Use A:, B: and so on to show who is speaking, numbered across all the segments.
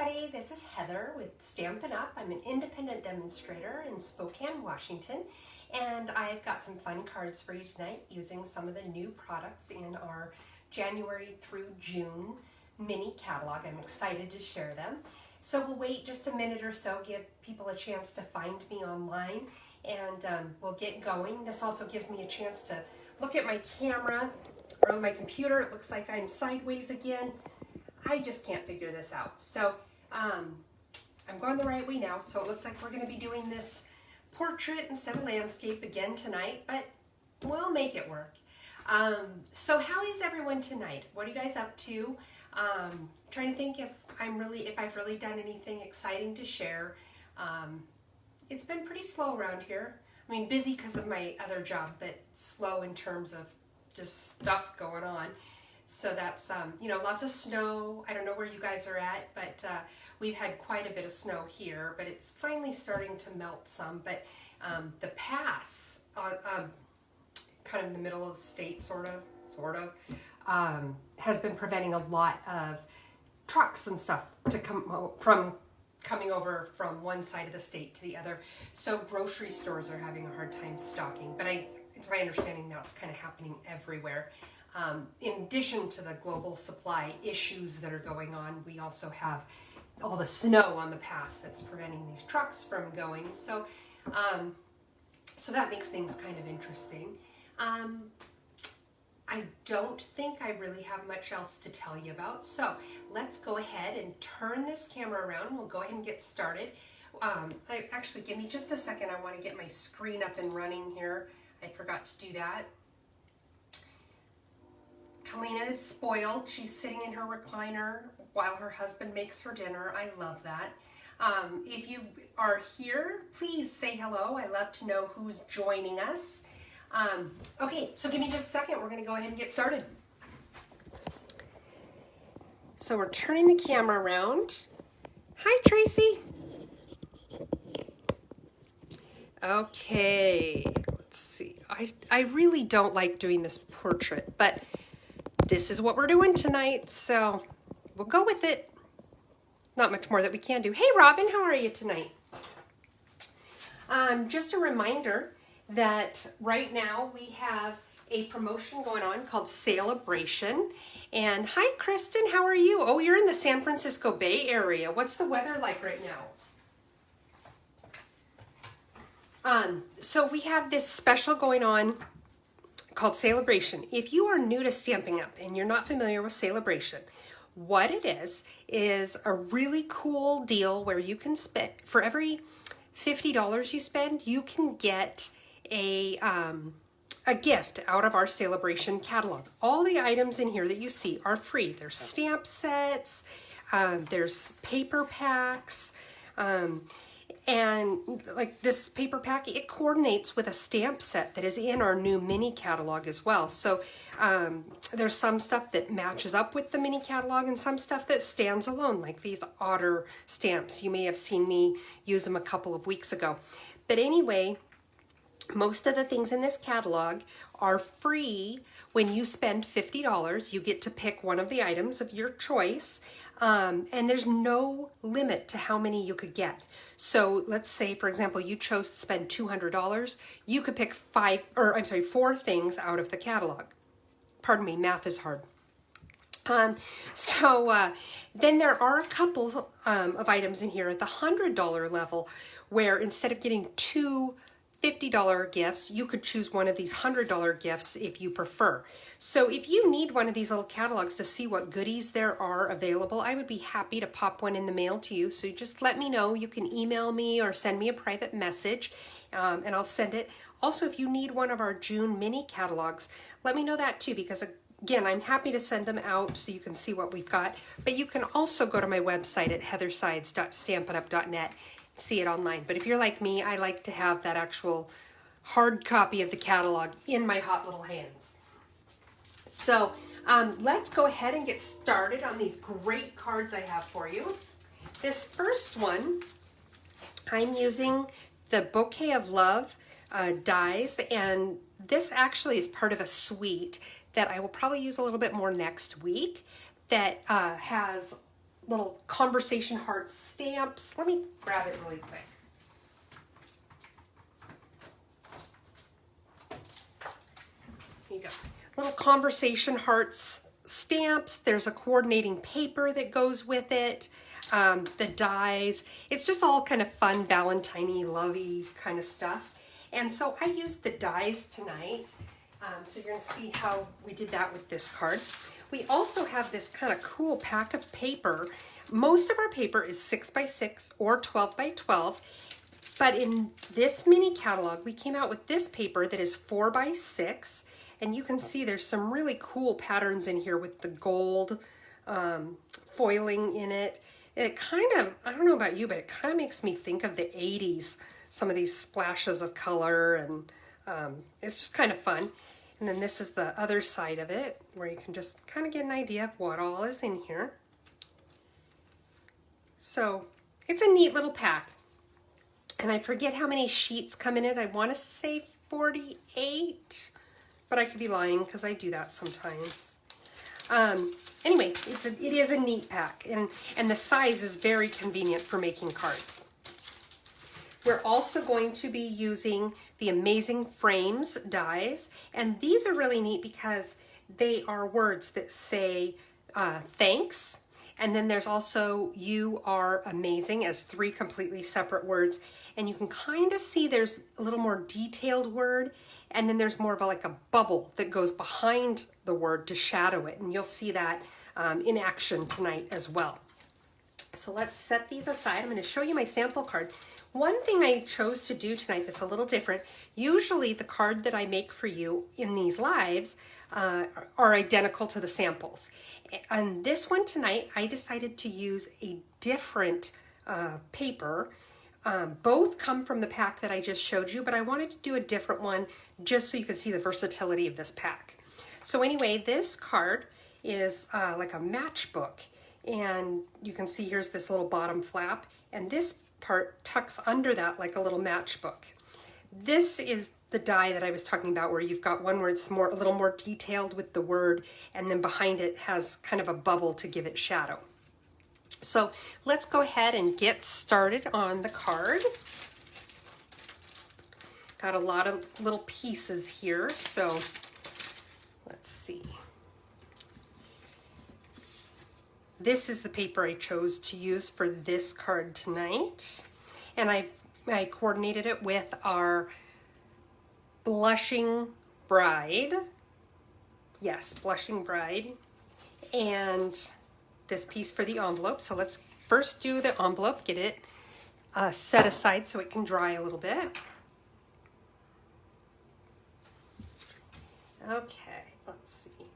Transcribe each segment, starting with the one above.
A: everybody, this is Heather with Stampin' Up. I'm an independent demonstrator in Spokane, Washington, and I've got some fun cards for you tonight using some of the new products in our January through June mini catalog. I'm excited to share them. So we'll wait just a minute or so, give people a chance to find me online, and we'll get going. This also gives me a chance to look at my camera or my computer. It looks like I'm sideways again. I just can't figure this out. So I'm going the right way now. So it looks like we're going to be doing this portrait instead of landscape again tonight, but we'll make it work. So how is everyone tonight? What are you guys up to? Trying to think if I've really done anything exciting to share. It's been pretty slow around here. I mean, busy because of my other job, but slow in terms of just stuff going on. So that's, you know, lots of snow. I don't know where you guys are at, but we've had quite a bit of snow here, but it's finally starting to melt some. But the pass, kind of in the middle of the state, sort of, has been preventing a lot of trucks and stuff to coming over from one side of the state to the other. So grocery stores are having a hard time stocking, but it's my understanding now it's kind of happening everywhere. In addition to the global supply issues that are going on, we also have all the snow on the pass that's preventing these trucks from going. So, so that makes things kind of interesting. I don't think I really have much else to tell you about. So let's go ahead and turn this camera around. We'll go ahead and get started. Actually, give me just a second. I want to get my screen up and running here. I forgot to do that. Talina is spoiled. She's sitting in her recliner while her husband makes her dinner. I love that. If you are here, please say hello. I love to know who's joining us. Okay, so give me just a second. We're going to go ahead and get started. So we're turning the camera around. Hi, Tracy. Okay, let's see. I really don't like doing this portrait, but this is what we're doing tonight, so we'll go with it. Not much more that we can do. Hey, Robin, how are you tonight? Just a reminder that right now we have a promotion going on called Celebration. And hi, Kristen, how are you? Oh, you're in the San Francisco Bay Area. What's the weather like right now? So we have this special going on called Celebration. If you are new to Stampin' Up and you're not familiar with Celebration, what it is a really cool deal where you can spend, for every $50 you spend, you can get a gift out of our Celebration catalog. All the items in here that you see are free. There's stamp sets, there's paper packs, and like this paper pack, it coordinates with a stamp set that is in our new mini catalog as well. So there's some stuff that matches up with the mini catalog and some stuff that stands alone, like these otter stamps. You may have seen me use them a couple of weeks ago. But anyway, most of the things in this catalog are free. When you spend $50, you get to pick one of the items of your choice, and there's no limit to how many you could get. So let's say, for example, you chose to spend $200, you could pick 4 things out of the catalog. Pardon me, math is hard. Then there are a couple of items in here at the $100 level where instead of getting 2 $50 gifts, you could choose one of these $100 gifts if you prefer. So if you need one of these little catalogs to see what goodies there are available, I would be happy to pop one in the mail to you. So just let me know. You can email me or send me a private message, and I'll send it. Also, if you need one of our June mini catalogs, let me know that too, because again, I'm happy to send them out so you can see what we've got. But you can also go to my website at heathersides.stampinup.net. See it online. But if you're like me, I like to have that actual hard copy of the catalog in my hot little hands. So let's go ahead and get started on these great cards I have for you. This first one, I'm using the Bouquet of Love dies, and this actually is part of a suite that I will probably use a little bit more next week that has little conversation heart stamps. Let me grab it really quick. Here you go. Little conversation hearts stamps. There's a coordinating paper that goes with it. The dies. It's just all kind of fun, Valentine-y, lovey kind of stuff. And so I used the dies tonight. So you're going to see how we did that with this card. We also have this kind of cool pack of paper. Most of our paper is 6x6 or 12x12. But in this mini catalog, we came out with this paper that is 4x6. And you can see there's some really cool patterns in here with the gold foiling in it. It kind of, I don't know about you, but it kind of makes me think of the 80s. Some of these splashes of color, and it's just kind of fun. And then this is the other side of it, where you can just kind of get an idea of what all is in here. So it's a neat little pack. And I forget how many sheets come in it. I want to say 48, but I could be lying because I do that sometimes. Anyway, it is a neat pack, and the size is very convenient for making cards. We're also going to be using the Amazing Frames dies, and these are really neat because they are words that say thanks, and then there's also you are amazing as 3 completely separate words, and you can kind of see there's a little more detailed word, and then there's more of like a bubble that goes behind the word to shadow it, and you'll see that in action tonight as well. So let's set these aside. I'm going to show you my sample card. One thing I chose to do tonight that's a little different, usually the card that I make for you in these lives are identical to the samples. On this one tonight, I decided to use a different paper. Both come from the pack that I just showed you, but I wanted to do a different one just so you could see the versatility of this pack. So anyway, this card is like a matchbook. And you can see here's this little bottom flap, and this part tucks under that like a little matchbook. This is the die that I was talking about, where you've got one where it's a little more detailed with the word, and then behind it has kind of a bubble to give it shadow. So let's go ahead and get started on the card. Got a lot of little pieces here, so let's see. This is the paper I chose to use for this card tonight. And I coordinated it with our Blushing Bride. Yes, Blushing Bride. And this piece for the envelope. So let's first do the envelope, get it set aside so it can dry a little bit. Okay, let's see.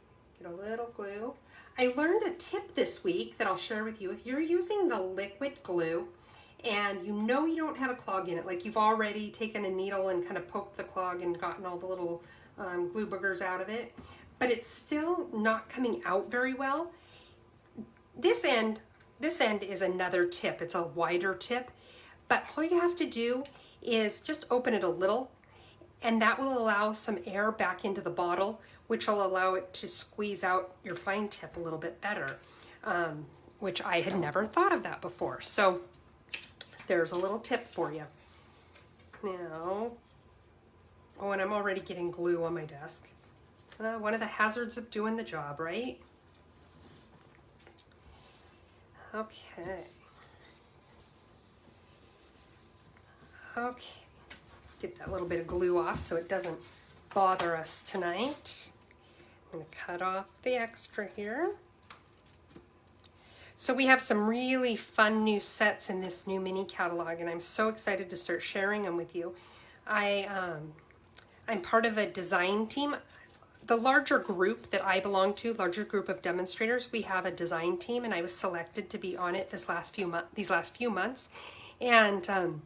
A: Get a little glue. I learned a tip this week that I'll share with you. If you're using the liquid glue and you know you don't have a clog in it, like you've already taken a needle and kind of poked the clog and gotten all the little glue boogers out of it, but it's still not coming out very well, this end is another tip. It's a wider tip, but all you have to do is just open it a little, and that will allow some air back into the bottle, which will allow it to squeeze out your fine tip a little bit better, which I had never thought of that before. So there's a little tip for you. Now, oh, and I'm already getting glue on my desk. One of the hazards of doing the job, right? Okay. Okay. Get that little bit of glue off so it doesn't bother us tonight. I'm going to cut off the extra here. So we have some really fun new sets in this new mini catalog, and I'm so excited to start sharing them with you. I'm part of a design team. The larger group that I belong to, larger group of demonstrators, we have a design team, and I was selected to be on it these last few months. And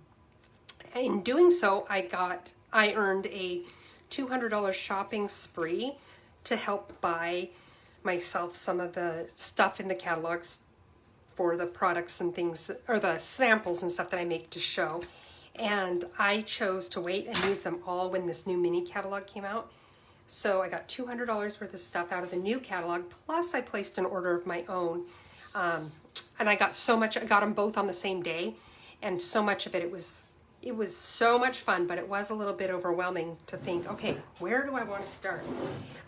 A: in doing so, I earned a $200 shopping spree to help buy myself some of the stuff in the catalogs for the products and things or the samples and stuff that I make to show. And I chose to wait and use them all when this new mini catalog came out. So I got $200 worth of stuff out of the new catalog, plus I placed an order of my own. and I got so much, I got them both on the same day, and so much of it, it was so much fun, but it was a little bit overwhelming to think, okay, where do I want to start?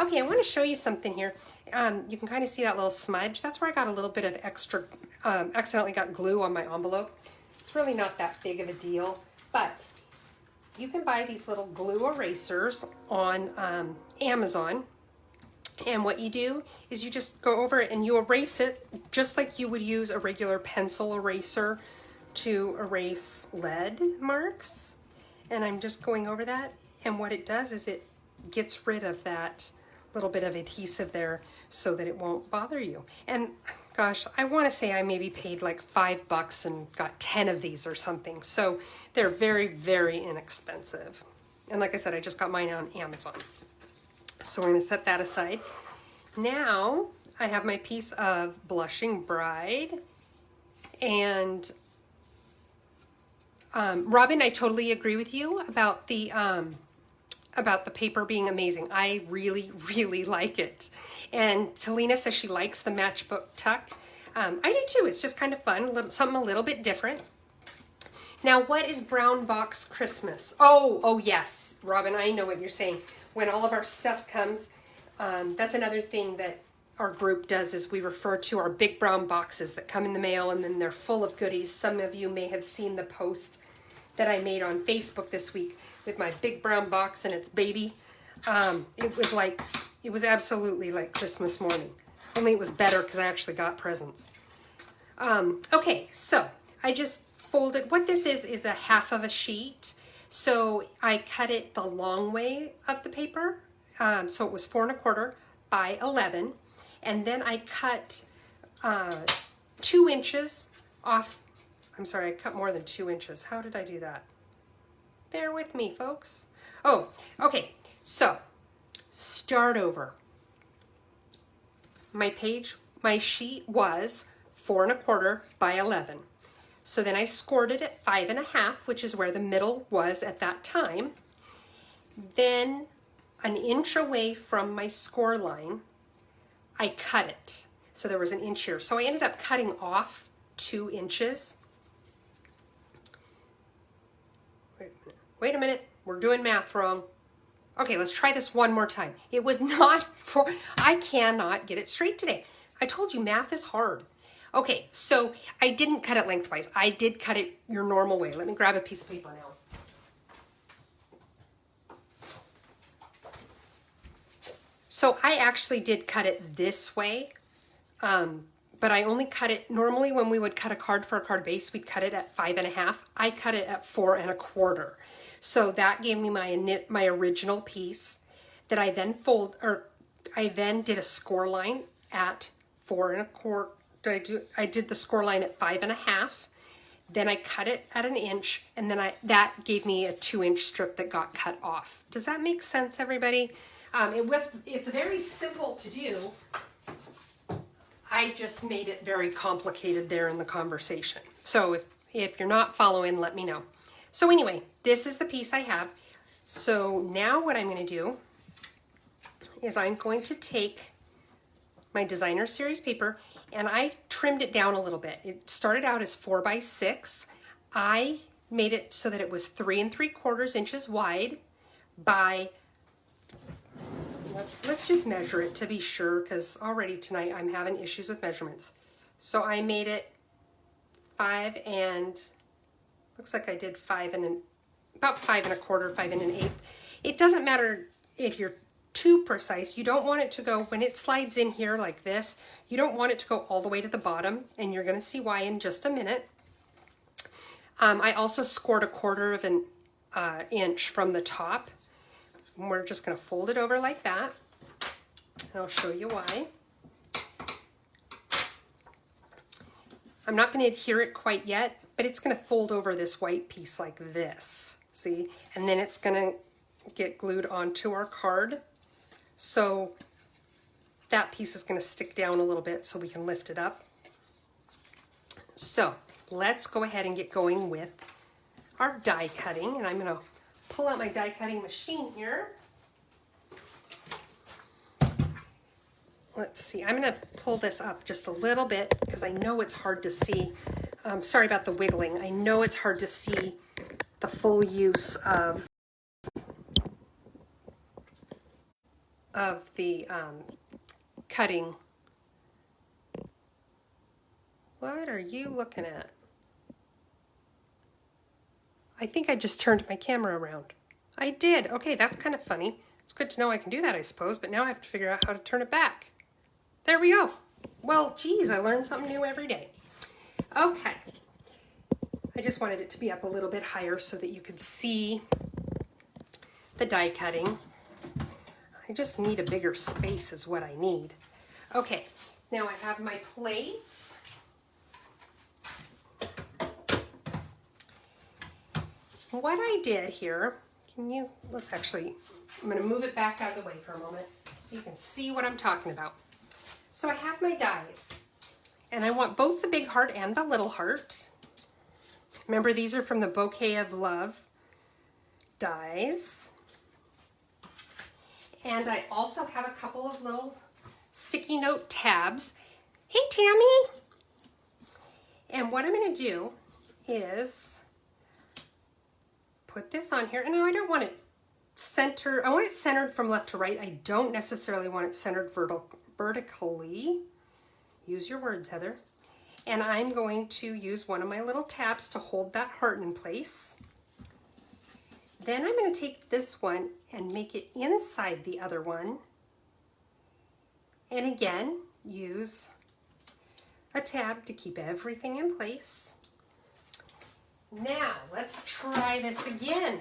A: Okay, I want to show you something here. You can kind of see that little smudge. That's where I got a little bit of extra, accidentally got glue on my envelope. It's really not that big of a deal, but you can buy these little glue erasers on Amazon. And what you do is you just go over it and you erase it just like you would use a regular pencil eraser to erase lead marks. And I'm just going over that, and what it does is it gets rid of that little bit of adhesive there so that it won't bother you. And gosh, I want to say I maybe paid like $5 and got 10 of these or something. So they're very, very inexpensive. And like I said, I just got mine on Amazon. So we're going to set that aside. Now I have my piece of Blushing Bride, and Robin, I totally agree with you about the paper being amazing. I really, really like it. And Talina says she likes the matchbook tuck. I do too. It's just kind of fun, something a little bit different. Now, what is Brown Box Christmas? Oh yes, Robin, I know what you're saying. When all of our stuff comes, that's another thing that our group does, is we refer to our big brown boxes that come in the mail, and then they're full of goodies. Some of you may have seen the post that I made on Facebook this week with my big brown box and its baby. It was absolutely like Christmas morning. Only it was better because I actually got presents. Okay, so I just folded. What this is a half of a sheet. So I cut it the long way of the paper. So it was 4 1/4 by 11. And then I cut 2 inches off. I'm sorry, I cut more than 2 inches. How did I do that? Bear with me, folks. Oh, okay. So start over. My sheet was 4 1/4 by 11. So then I scored it at 5 1/2, which is where the middle was at that time. Then 1 inch away from my score line, I cut it. So there was 1 inch here. So I ended up cutting off 2 inches. Wait a minute, we're doing math wrong. Okay, let's try this one more time. It was not I cannot get it straight today. I told you math is hard. Okay, so I didn't cut it lengthwise. I did cut it your normal way. Let me grab a piece of paper now. So I actually did cut it this way, but I only cut it, normally when we would cut a card for a card base, we'd cut it at 5 1/2. I cut it at 4 1/4. So that gave me my original piece that I then I then did a score line at 4 1/4. I did the score line at 5 1/2. Then I cut it at 1 inch, and then that gave me a 2 inch strip that got cut off. Does that make sense, everybody? It's very simple to do. I just made it very complicated there in the conversation. So if you're not following, let me know. So anyway, this is the piece I have. So now what I'm going to do is I'm going to take my Designer Series paper, and I trimmed it down a little bit. It started out as 4 by 6. I made it so that it was 3 3/4 inches wide by, let's just measure it to be sure, because already tonight I'm having issues with measurements. So I made it 5 and, looks like I did 5 and about 5 1/4, 5 1/8. It doesn't matter if you're too precise. You don't want it to go, when it slides in here like this, you don't want it to go all the way to the bottom, and you're going to see why in just a minute. I also scored 1/4 of an inch from the top. And we're just going to fold it over like that, and I'll show you why. I'm not going to adhere it quite yet, but it's going to fold over this white piece like this, see? And then it's going to get glued onto our card. So that piece is going to stick down a little bit so we can lift it up. So let's go ahead and get going with our die cutting, and I'm going to pull out my die cutting machine here. let's see, I'm gonna pull this up just a little bit because I know it's hard to see. Sorry about the wiggling. I know it's hard to see the full use of the cutting. What are you looking at? I think I just turned my camera around. I did. Okay, that's kind of funny. It's good to know I can do that, I suppose, but now I have to figure out how to turn it back. There we go. Well, geez, I learn something new every day. Okay. I just wanted it to be up a little bit higher so that you could see the die cutting. I just need a bigger space is what I need. Okay, now I have my plates. What I did here, let's actually, I'm gonna move it back out of the way for a moment so you can see what I'm talking about. So I have my dies, and I want both the big heart and the little heart. Remember, these are from the Bouquet of Love dies. And I also have a couple of little sticky note tabs. Hey, Tammy! And what I'm gonna do is put this on here, and now I don't want it centered. I want it centered from left to right. I don't necessarily want it centered vertically. Use your words, Heather. And I'm going to use one of my little tabs to hold that heart in place. Then I'm going to take this one and make it inside the other one. And again, use a tab to keep everything in place. Now, let's try this again.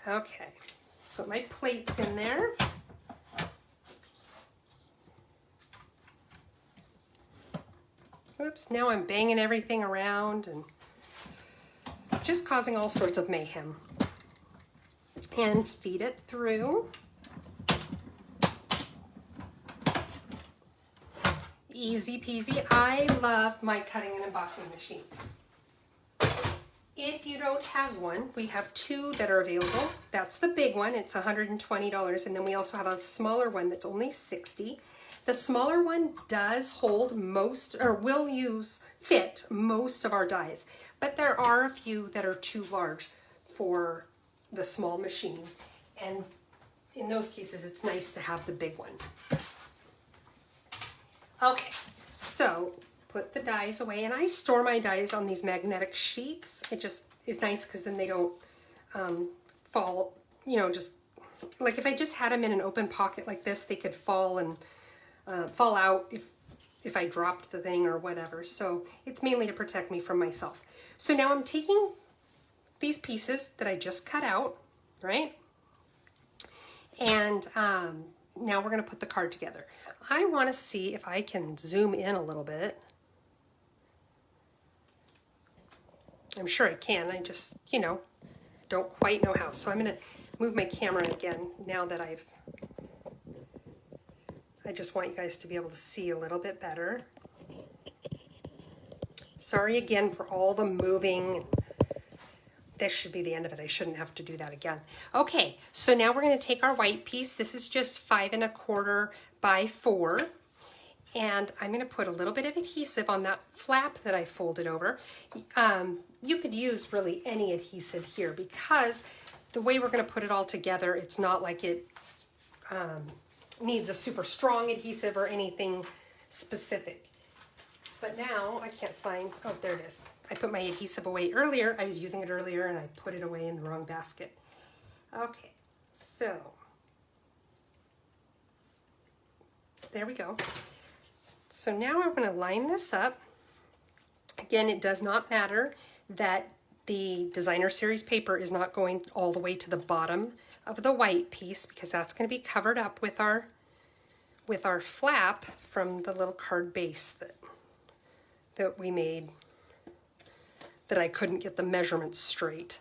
A: Okay, put my plates in there. Oops, now I'm banging everything around and just causing all sorts of mayhem. And feed it through. Easy peasy. I love my cutting and embossing machine. If you don't have one, we have two that are available. That's the big one, it's $120, and then we also have a smaller one that's only $60. The smaller one does hold most, or will fit most of our dies, but there are a few that are too large for the small machine, and in those cases it's nice to have the big one. Okay, so put the dies away, and I store my dies on these magnetic sheets. It just is nice because then they don't fall, just like if I just had them in an open pocket like this, they could fall and fall out if I dropped the thing or whatever. So it's mainly to protect me from myself. So now I'm taking these pieces that I just cut out, right? And now we're going to put the card together. I want to see if I can zoom in a little bit. I'm sure I can. I just, don't quite know how. So I'm going to move my camera again now that I just want you guys to be able to see a little bit better. Sorry again for all the moving. This should be the end of it. I shouldn't have to do that again. Okay, so now we're going to take our white piece. This is just 5 1/4 by 4. And I'm going to put a little bit of adhesive on that flap that I folded over. You could use really any adhesive here because the way we're going to put it all together, it's not like it needs a super strong adhesive or anything specific. But now I can't find, oh, there it is. I put my adhesive away earlier. I was using it earlier and I put it away in the wrong basket. Okay, so there we go. So now I'm going to line this up. Again, it does not matter that the designer series paper is not going all the way to the bottom of the white piece because that's going to be covered up with our flap from the little card base that we made that I couldn't get the measurements straight.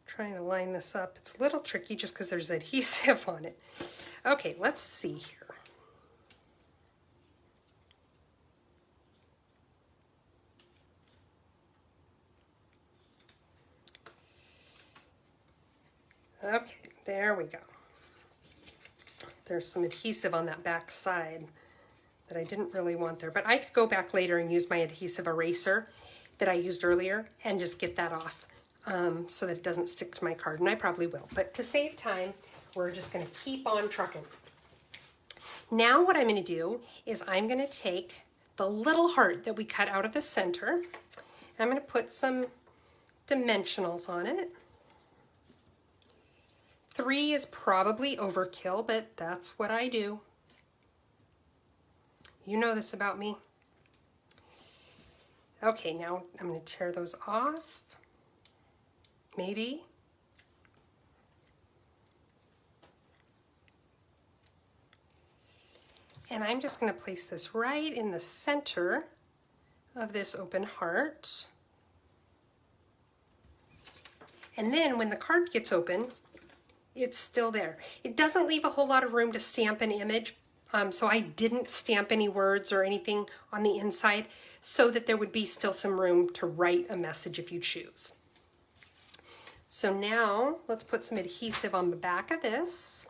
A: Trying to line this up. It's a little tricky just because there's adhesive on it. Okay, let's see here. Okay, There we go. There's some adhesive on that back side that I didn't really want there, but I could go back later and use my adhesive eraser that I used earlier and just get that off so that it doesn't stick to my card, and I probably will. But to save time, we're just going to keep on trucking. Now what I'm going to do is I'm going to take the little heart that we cut out of the center, and I'm going to put some dimensionals on it. 3 is probably overkill, but that's what I do. You know this about me. Okay, now I'm going to tear those off. Maybe. And I'm just going to place this right in the center of this open heart. And then when the card gets open, it's still there. It doesn't leave a whole lot of room to stamp an image, so I didn't stamp any words or anything on the inside so that there would be still some room to write a message if you choose. So now let's put some adhesive on the back of this.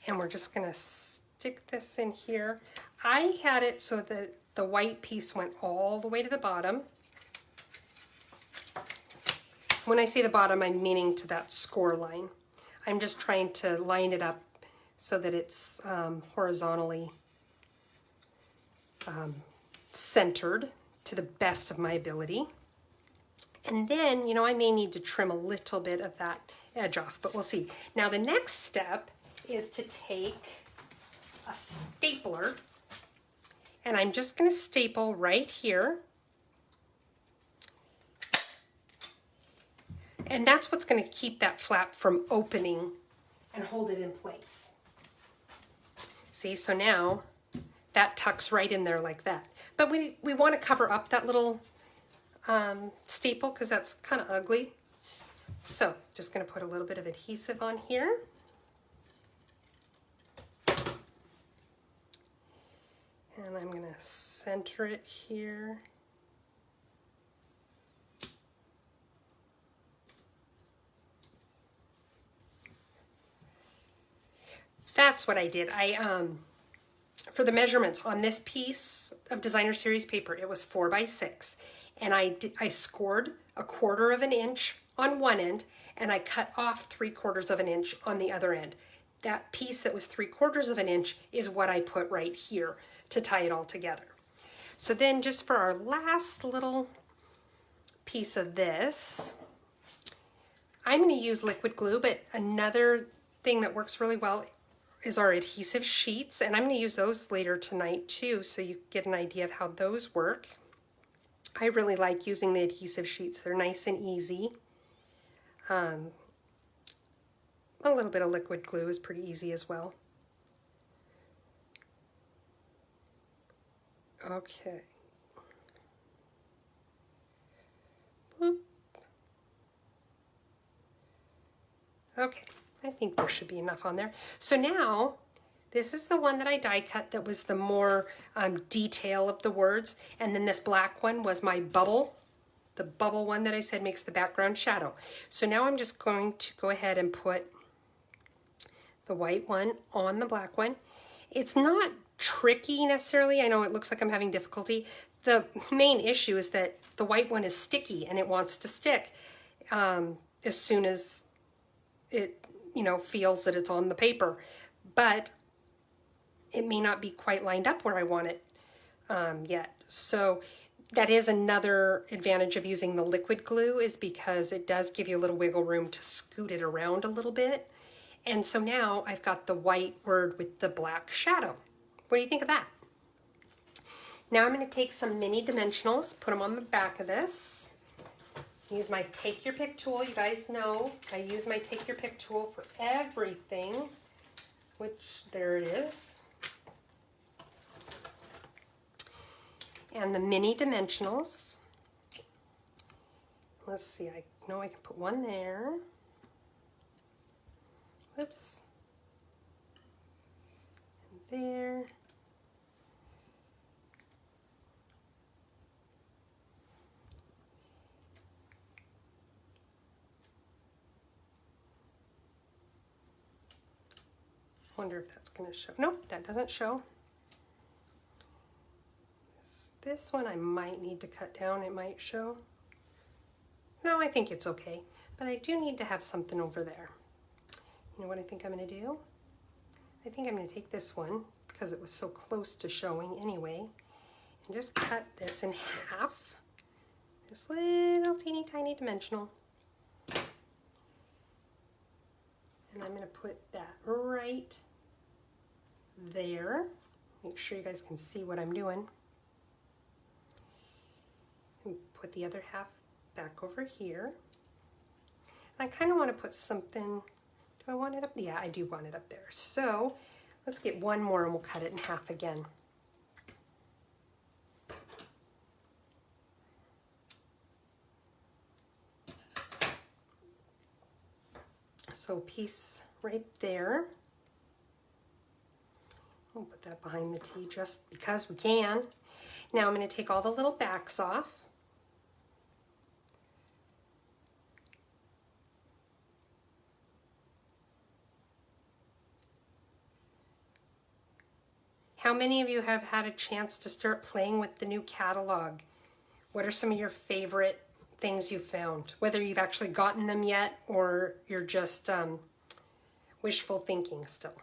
A: And we're just going to stick this in here. I had it so that the white piece went all the way to the bottom. When I say the bottom, I'm meaning to that score line. I'm just trying to line it up so that it's horizontally centered to the best of my ability. And then, you know, I may need to trim a little bit of that edge off, but we'll see. Now the next step is to take a stapler, and I'm just going to staple right here. And that's what's going to keep that flap from opening and hold it in place. See, so now that tucks right in there like that. But we want to cover up that little staple because that's kind of ugly. So just going to put a little bit of adhesive on here. And I'm going to center it here. That's what I did. For the measurements on this piece of designer series paper, it was 4 by 6, and I scored 1/4 of an inch on one end, and I cut off 3/4 of an inch on the other end. That piece that was 3/4 of an inch is what I put right here to tie it all together. So then just for our last little piece of this, I'm going to use liquid glue, but another thing that works really well is our adhesive sheets, and I'm going to use those later tonight too, so you get an idea of how those work. I really like using the adhesive sheets. They're nice and easy. A little bit of liquid glue is pretty easy as well. Okay. Boop. Okay. I think there should be enough on there. So now, this is the one that I die cut that was the more detail of the words, and then this black one was my bubble, the bubble one that I said makes the background shadow. So now I'm just going to go ahead and put the white one on the black one. It's not tricky necessarily. I know it looks like I'm having difficulty. The main issue is that the white one is sticky and it wants to stick as soon as it feels that it's on the paper, but it may not be quite lined up where I want it yet. So that is another advantage of using the liquid glue, is because it does give you a little wiggle room to scoot it around a little bit. And so now I've got the white word with the black shadow. What do you think of that? Now I'm going to take some mini dimensionals, put them on the back of this. Use my Take Your Pick tool. You guys know I use my Take Your Pick tool for everything, which there it is. And the mini dimensionals. Let's see, I know I can put one there. Whoops. And there. wonder if that's going to show. Nope, that doesn't show. This one I might need to cut down. It might show. No, I think it's okay. But I do need to have something over there. You know what I think I'm going to do? I think I'm going to take this one, because it was so close to showing anyway, and just cut this in half. This little teeny tiny dimensional. And I'm going to put that right there. Make sure you guys can see what I'm doing. And put the other half back over here. I kind of want to put something, do I want it up? Yeah, I do want it up there. So let's get one more and we'll cut it in half again. So piece right there. We'll put that behind the T just because we can. Now I'm going to take all the little backs off. How many of you have had a chance to start playing with the new catalog? What are some of your favorite things you found? Whether you've actually gotten them yet or you're just wishful thinking still.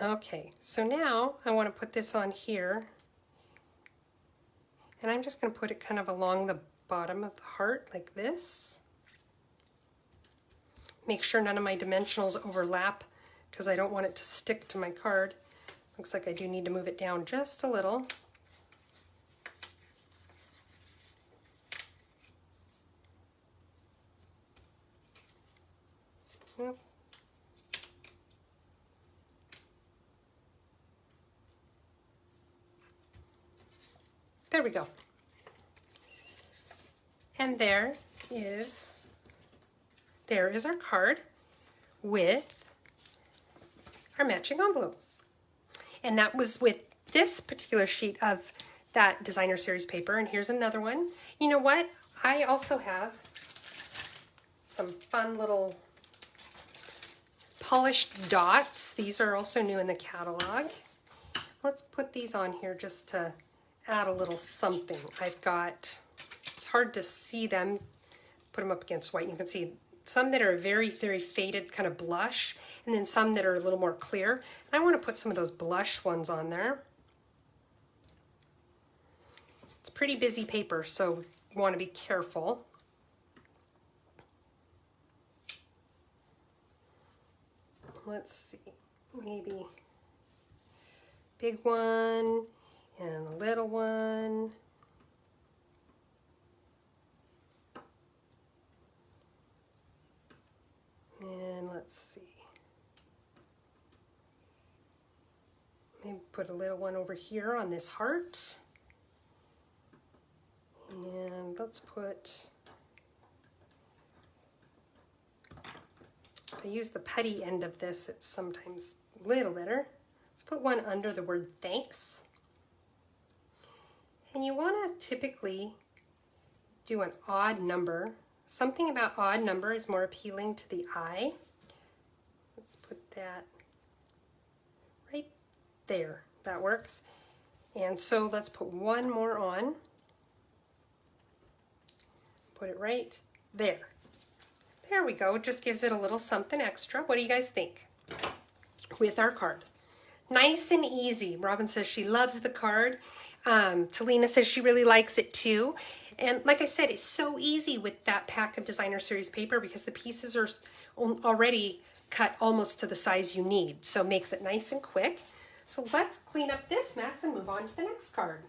A: Okay, so now I want to put this on here. And I'm just going to put it kind of along the bottom of the heart like this. Make sure none of my dimensionals overlap because I don't want it to stick to my card. Looks like I do need to move it down just a little. Yep. There we go. And there is our card with our matching envelope. And that was with this particular sheet of that designer series paper. And here's another one. You know what? I also have some fun little polished dots. These are also new in the catalog. Let's put these on here just to add a little something. I've got, it's hard to see them, put them up against white. You can see some that are very, very faded, kind of blush, and then some that are a little more clear. And I want to put some of those blush ones on there. It's pretty busy paper, so you want to be careful. Let's see, maybe big one and a little one. And let's see, maybe put a little one over here on this heart. And let's put, I use the putty end of this, it's sometimes a little better. Let's put one under the word thanks. And you want to typically do an odd number. Something about odd number is more appealing to the eye. Let's put that right there. That works. And so let's put one more on. Put it right there. There we go. It just gives it a little something extra. What do you guys think with our card? Nice and easy. Robin says she loves the card. Talina says she really likes it too. And like I said, it's so easy with that pack of designer series paper because the pieces are already cut almost to the size you need. So it makes it nice and quick. So let's clean up this mess and move on to the next card.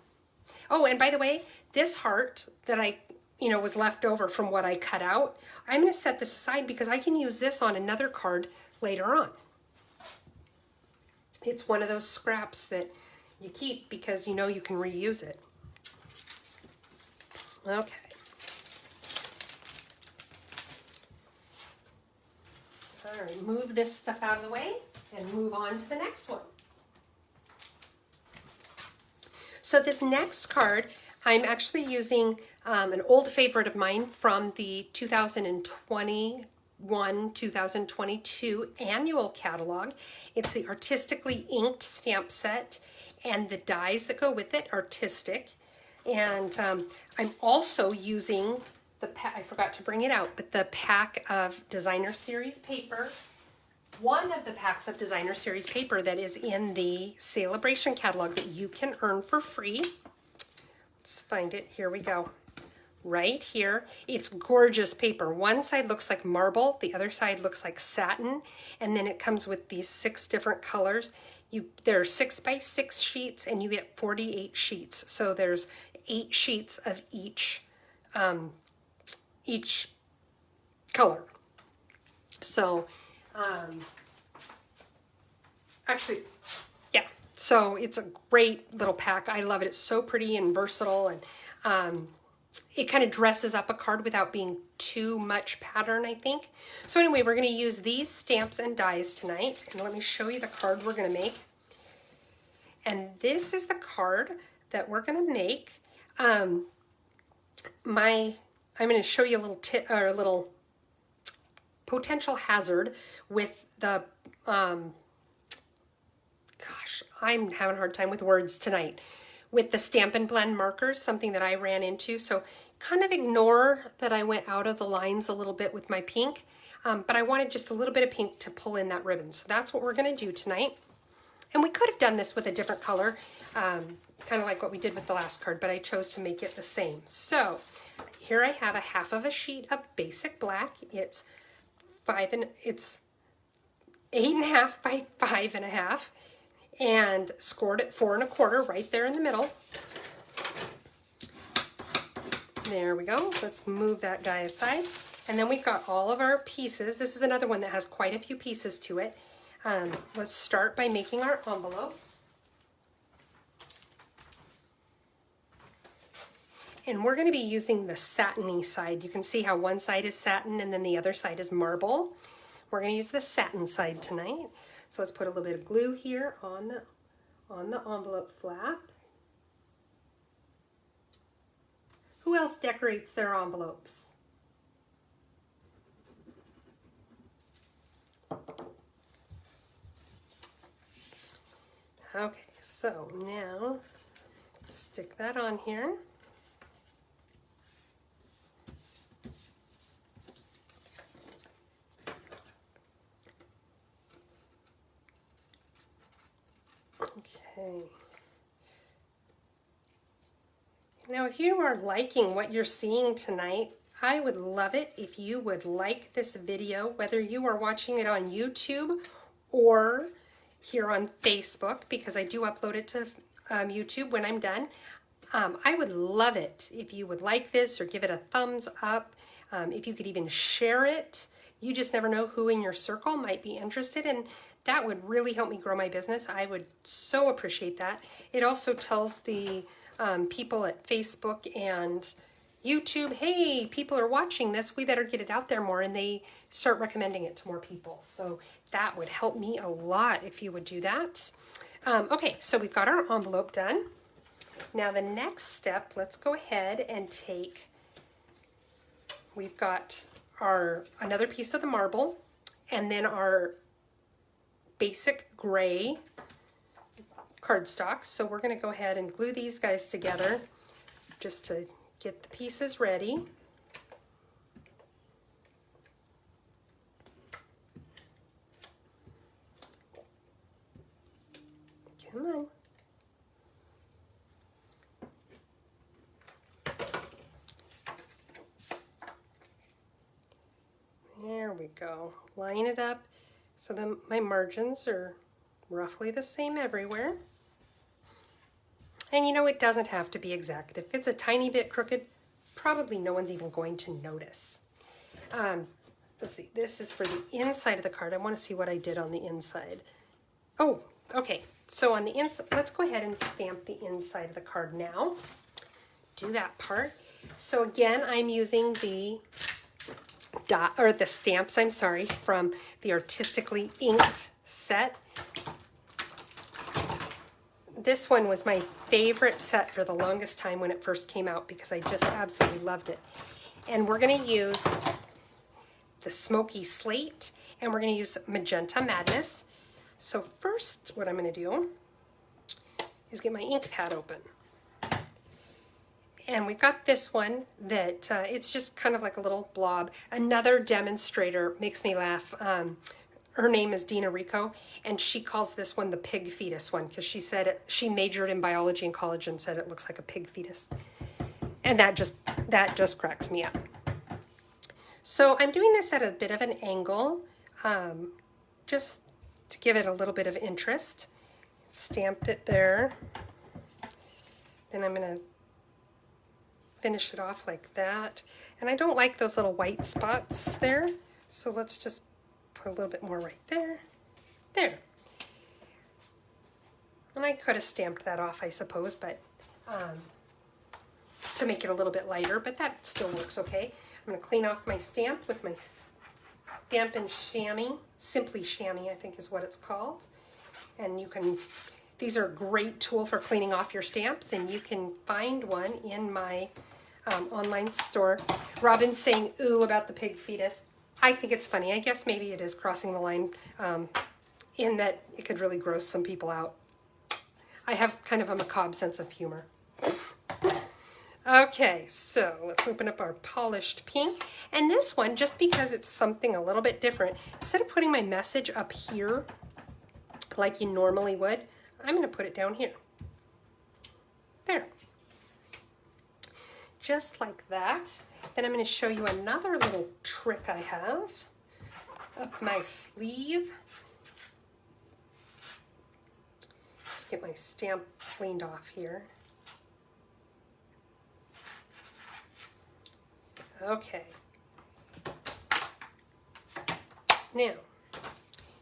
A: Oh, and by the way, this heart that I was left over from what I cut out, I'm going to set this aside because I can use this on another card later on. It's one of those scraps that you keep because you know you can reuse it. Okay. All right, move this stuff out of the way and move on to the next one. So this next card, I'm actually using an old favorite of mine from the 2021-2022 annual catalog. It's the artistically inked stamp set, and the dies that go with it, artistic. And I'm also using the I forgot to bring it out, but the pack of Designer Series paper. One of the packs of Designer Series paper that is in the Celebration catalog that you can earn for free. Let's find it. Here we go. Right here. It's gorgeous paper. One side looks like marble. The other side looks like satin. And then it comes with these 6 different colors. There are 6x6 sheets, and you get 48 sheets. So there's 8 sheets of each color. So, actually, yeah. So it's a great little pack. I love it. It's so pretty and versatile, and it kind of dresses up a card without being too much pattern, I think. So anyway, we're going to use these stamps and dies tonight. And let me show you the card we're going to make. And this is the card that we're going to make. I'm going to show you a little tip or a little potential hazard with the gosh, I'm having a hard time with words tonight. With the Stampin' Blend markers, something that I ran into. So kind of ignore that I went out of the lines a little bit with my pink, but I wanted just a little bit of pink to pull in that ribbon. So that's what we're going to do tonight. And we could have done this with a different color, kind of like what we did with the last card, but I chose to make it the same. So here I have a half of a sheet of basic black. It's 8.5 by 5.5. And scored at 4 1/4 right there in the middle. There we go. Let's move that die aside. And then we've got all of our pieces. This is another one that has quite a few pieces to it. Let's start by making our envelope. And we're going to be using the satiny side. You can see how one side is satin and then the other side is marble. We're going to use the satin side tonight. So let's put a little bit of glue here on the envelope flap. Who else decorates their envelopes? Okay, so now stick that on here. Okay. Now, if you are liking what you're seeing tonight, I would love it if you would like this video, whether you are watching it on YouTube or here on Facebook, because I do upload it to YouTube when I'm done. I would love it if you would like this or give it a thumbs up. If you could even share it. You just never know who in your circle might be interested, and that would really help me grow my business. I would so appreciate that. It also tells the people at Facebook and YouTube, hey, people are watching this, we better get it out there more, and they start recommending it to more people. So that would help me a lot if you would do that. Okay, so we've got our envelope done. Now the next step, let's go ahead and take, we've got another piece of the marble, and then our basic gray cardstock. So we're going to go ahead and glue these guys together just to get the pieces ready. Come on. There we go. Line it up so that my margins are roughly the same everywhere. And you know, it doesn't have to be exact. If it's a tiny bit crooked, probably no one's even going to notice. Let's see, this is for the inside of the card. I want to see what I did on the inside. Oh, okay. So on the inside, let's go ahead and stamp the inside of the card now. Do that part. So again, I'm using the stamps, I'm sorry, from the Artistically Inked set. This one was my favorite set for the longest time when it first came out because I just absolutely loved it. And we're going to use the Smoky Slate, and we're going to use Magenta Madness. So first, what I'm going to do is get my ink pad open. And we've got this one that it's just kind of like a little blob. Another demonstrator makes me laugh. Her name is Dina Rico, and she calls this one the Pig Fetus one because she said she majored in biology in college and said it looks like a pig fetus. And that just cracks me up. So I'm doing this at a bit of an angle, just to give it a little bit of interest. Stamped it there. Then I'm going to finish it off like that. And I don't like those little white spots there, so let's just put a little bit more right there. There. And I could have stamped that off, I suppose, but to make it a little bit lighter, but that still works okay. I'm going to clean off my stamp with my Stamp and Chamois, Simply Chamois, I think is what it's called. And you can, these are a great tool for cleaning off your stamps, and you can find one in my online store. Robin's saying ooh about the pig fetus. I think it's funny. I guess maybe it is crossing the line in that it could really gross some people out. I have kind of a macabre sense of humor. Okay, so let's open up our polished pink. And this one, just because it's something a little bit different, instead of putting my message up here like you normally would, I'm going to put it down here. There. Just like that. Then I'm going to show you another little trick I have up my sleeve. Just get my stamp cleaned off here. Okay. Now,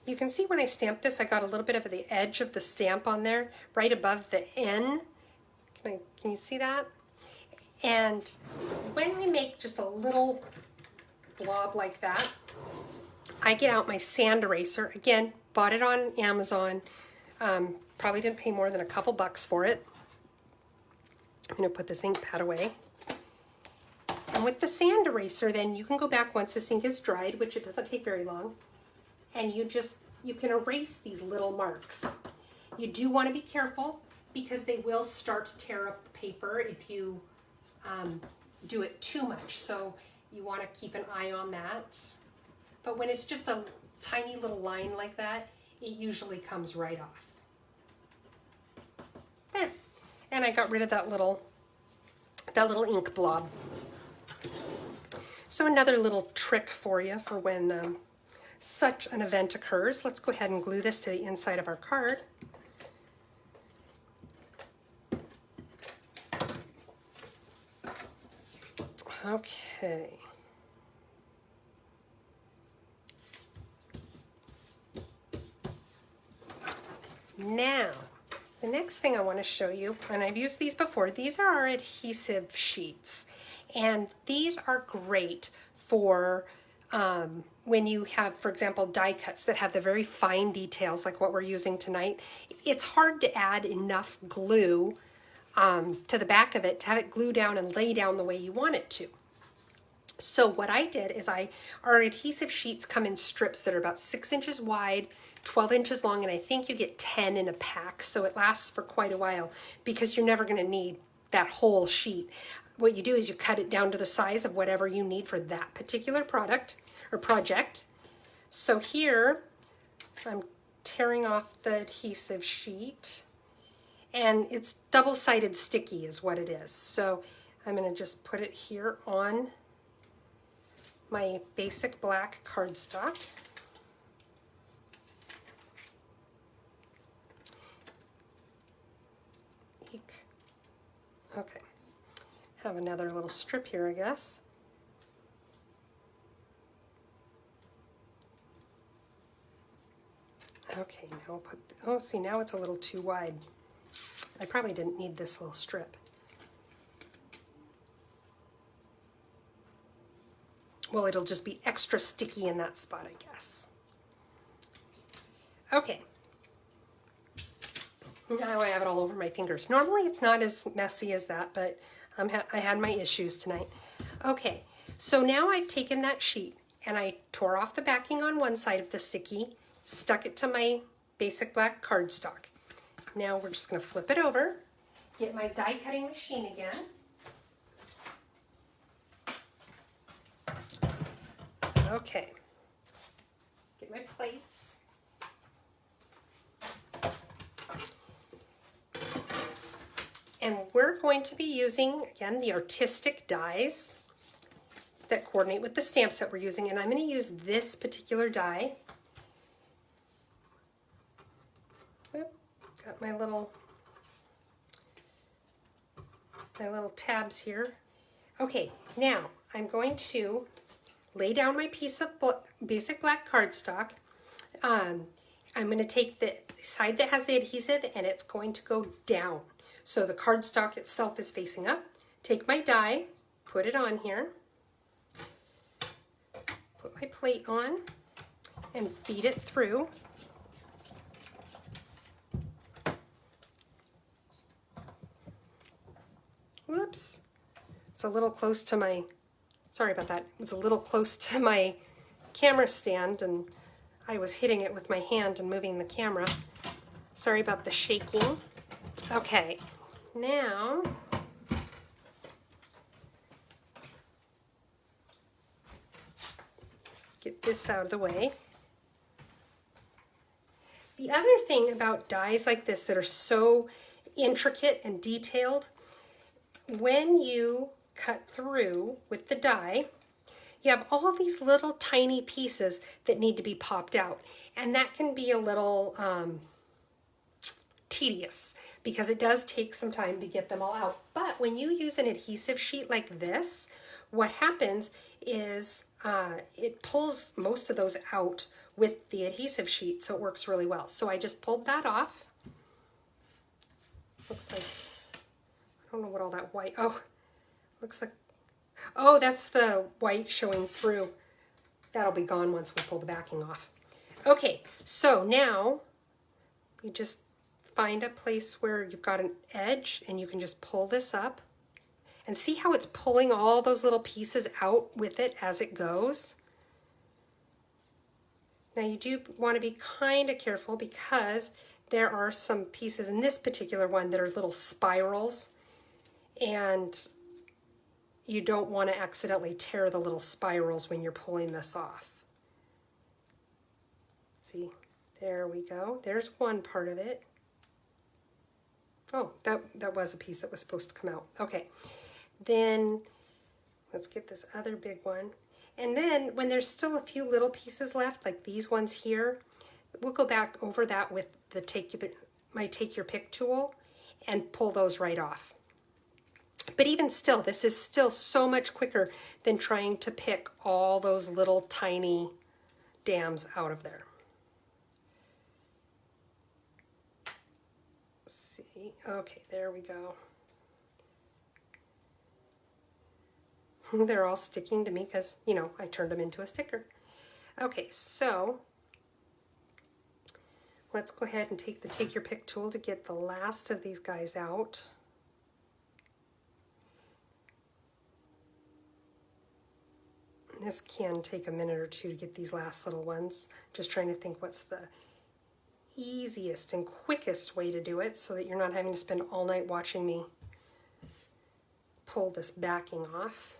A: you can see when I stamped this, I got a little bit of the edge of the stamp on there, right above the N. Can you see that? And when I make just a little blob like that, I get out my sand eraser. Again, bought it on Amazon. Probably didn't pay more than a couple bucks for it. I'm going to put this ink pad away. And with the sand eraser, then you can go back once this ink is dried, which it doesn't take very long, and you can erase these little marks. You do want to be careful because they will start to tear up the paper if you do it too much, so you want to keep an eye on that. But when it's just a tiny little line like that, it usually comes right off. There. And I got rid of that little ink blob. So another little trick for you for when such an event occurs. Let's go ahead and glue this to the inside of our card. Okay. Now, the next thing I want to show you, and I've used these before, these are our adhesive sheets. And these are great for when you have, for example, die cuts that have the very fine details like what we're using tonight. It's hard to add enough glue to the back of it to have it glue down and lay down the way you want it to. So what I did is our adhesive sheets come in strips that are about 6 inches wide, 12 inches long, and I think you get 10 in a pack, so it lasts for quite a while because you're never going to need that whole sheet. What you do is you cut it down to the size of whatever you need for that particular product or project. So here I'm tearing off the adhesive sheet, and it's double-sided sticky is what it is. So I'm going to just put it here on my basic black cardstock. Eek. Okay. Have another little strip here, I guess. Okay, now I'll put, oh, see, now it's a little too wide. I probably didn't need this little strip. Well, it'll just be extra sticky in that spot, I guess. Okay. Now I have it all over my fingers. Normally it's not as messy as that, but I had my issues tonight. Okay, so now I've taken that sheet and I tore off the backing on one side of the sticky, stuck it to my basic black cardstock. Now we're just going to flip it over, get my die cutting machine again. Okay, get my plates. And we're going to be using, again, the artistic dies that coordinate with the stamps that we're using. And I'm going to use this particular die. Oop, got my little tabs here. Okay, now I'm going to lay down my piece of basic black cardstock. I'm going to take the side that has the adhesive and it's going to go down. So the cardstock itself is facing up. Take my die, put it on here, put my plate on, and feed it through. Whoops, it's a little close to my, sorry about that, it's a little close to my camera stand and I was hitting it with my hand and moving the camera. Sorry about the shaking. Okay, now get this out of the way. The other thing about dies like this that are so intricate and detailed, when you cut through with the die, you have all these little tiny pieces that need to be popped out. And that can be a little tedious because it does take some time to get them all out. But when you use an adhesive sheet like this, what happens is it pulls most of those out with the adhesive sheet, so it works really well. So I just pulled that off. Looks like, I don't know what all that white, oh, looks like, oh, that's the white showing through. That'll be gone once we pull the backing off. Okay, so now you just find a place where you've got an edge and you can just pull this up and see how it's pulling all those little pieces out with it as it goes. Now you do want to be kind of careful because there are some pieces in this particular one that are little spirals and you don't want to accidentally tear the little spirals when you're pulling this off. See, there we go. There's one part of it. Oh, that was a piece that was supposed to come out. Okay, then let's get this other big one. And then when there's still a few little pieces left, like these ones here, we'll go back over that with my Take Your Pick tool and pull those right off. But even still, this is still so much quicker than trying to pick all those little tiny dams out of there. Okay, there we go. They're all sticking to me because, you know, I turned them into a sticker. Okay, so let's go ahead and take the Take Your Pick tool to get the last of these guys out. This can take a minute or two to get these last little ones. Just trying to think what's the easiest and quickest way to do it so that you're not having to spend all night watching me pull this backing off.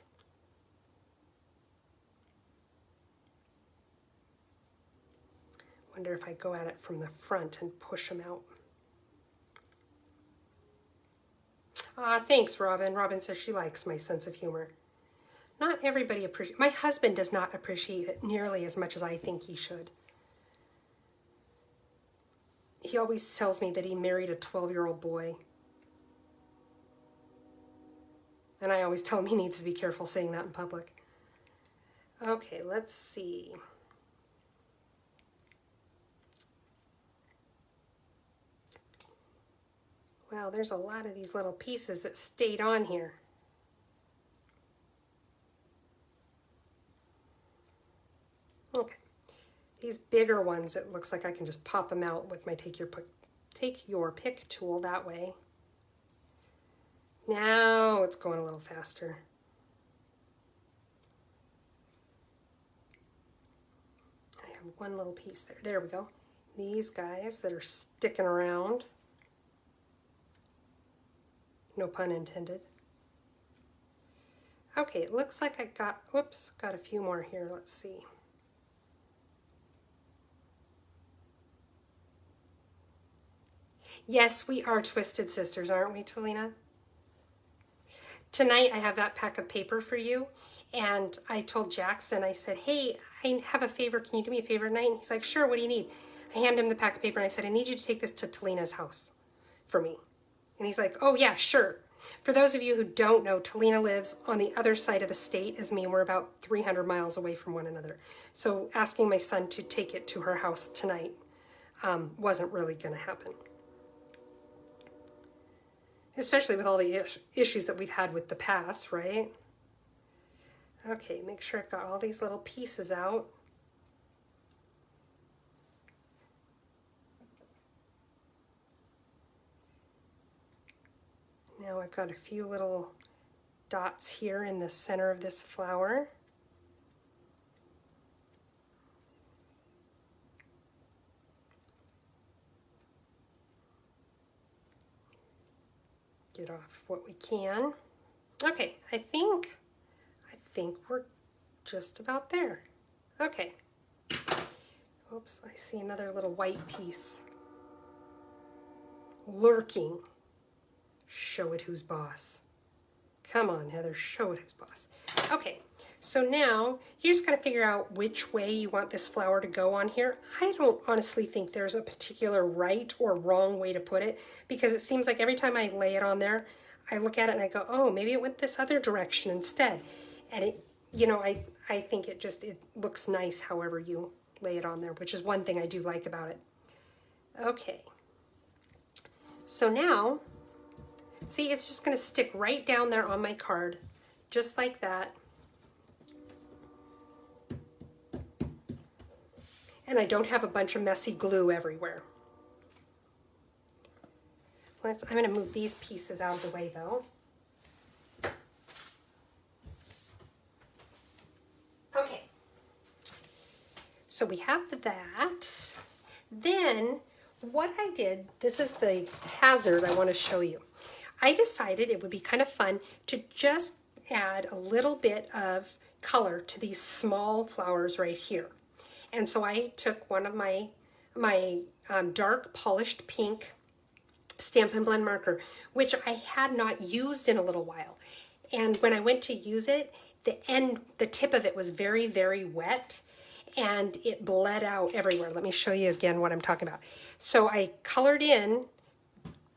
A: Wonder if I go at it from the front and push them out. Thanks, Robin. Robin says she likes my sense of humor. Not everybody appreciates. My husband does not appreciate it nearly as much as I think he should. He always tells me that he married a 12-year-old boy. And I always tell him he needs to be careful saying that in public. Okay, let's see. Wow, there's a lot of these little pieces that stayed on here. Okay, these bigger ones, it looks like I can just pop them out with my Take Your Take your pick tool that way. Now it's going a little faster. I have one little piece there. There we go. These guys that are sticking around. No pun intended. Okay, it looks like I got, whoops, got a few more here. Let's see. Yes, we are twisted sisters, aren't we, Talina? Tonight I have that pack of paper for you, and I told Jackson, I said, hey, I have a favor, can you do me a favor tonight? And he's like, sure, what do you need? I hand him the pack of paper and I said, I need you to take this to Talina's house for me. And he's like, oh yeah, sure. For those of you who don't know, Talina lives on the other side of the state as me. We're about 300 miles away from one another. So asking my son to take it to her house tonight wasn't really gonna happen. Especially with all the issues that we've had with the past, right? Okay, make sure I've got all these little pieces out. Now I've got a few little dots here in the center of this flower. Get off what we can. Okay, I think we're just about there. Okay. Oops, I see another little white piece lurking. Show it who's boss. Come on, Heather, show it who's boss. Okay, so now you just got to figure out which way you want this flower to go on here. I don't honestly think there's a particular right or wrong way to put it, because it seems like every time I lay it on there, I look at it and I go, oh, maybe it went this other direction instead. And it, you know, I think it looks nice however you lay it on there, which is one thing I do like about it. Okay, so now, see, it's just going to stick right down there on my card, just like that. And I don't have a bunch of messy glue everywhere. I'm going to move these pieces out of the way, though. Okay. So we have that. Then what I did, this is the hazard I want to show you. I decided it would be kind of fun to just add a little bit of color to these small flowers right here. And so I took one of my dark polished pink Stampin' Blend marker, which I had not used in a little while. And when I went to use it, the tip of it was very, very wet and it bled out everywhere. Let me show you again what I'm talking about. So I colored in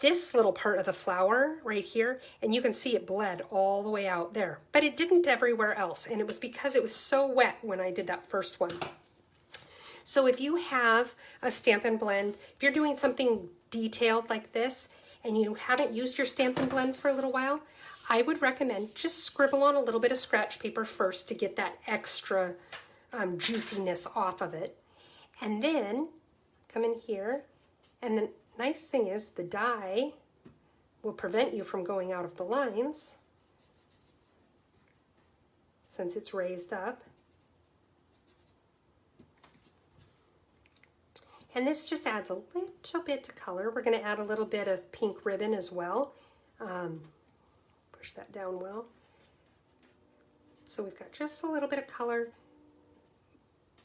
A: this little part of the flower right here, and you can see it bled all the way out there, but it didn't everywhere else, and it was because it was so wet when I did that first one. So if you have a Stampin' Blend, if you're doing something detailed like this, and you haven't used your Stampin' Blend for a little while, I would recommend just scribble on a little bit of scratch paper first to get that extra juiciness off of it, and then come in here, and then nice thing is the die will prevent you from going out of the lines since it's raised up. And this just adds a little bit of color. We're going to add a little bit of pink ribbon as well. Push that down well. So we've got just a little bit of color,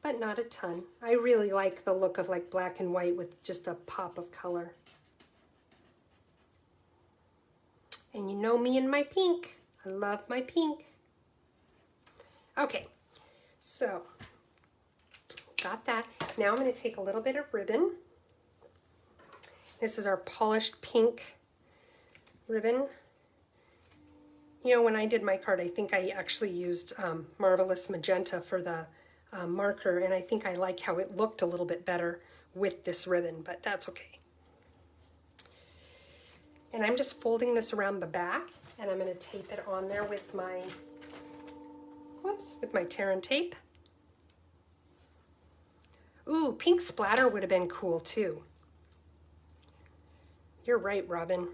A: but not a ton. I really like the look of like black and white with just a pop of color. And you know me and my pink. I love my pink. Okay, so got that. Now I'm going to take a little bit of ribbon. This is our polished pink ribbon. You know, when I did my card, I think I actually used Marvelous Magenta for the marker, and I think I like how it looked a little bit better with this ribbon, but that's okay. And I'm just folding this around the back, and I'm going to tape it on there with my, with my tear and tape. Ooh, pink splatter would have been cool too. You're right, Robin.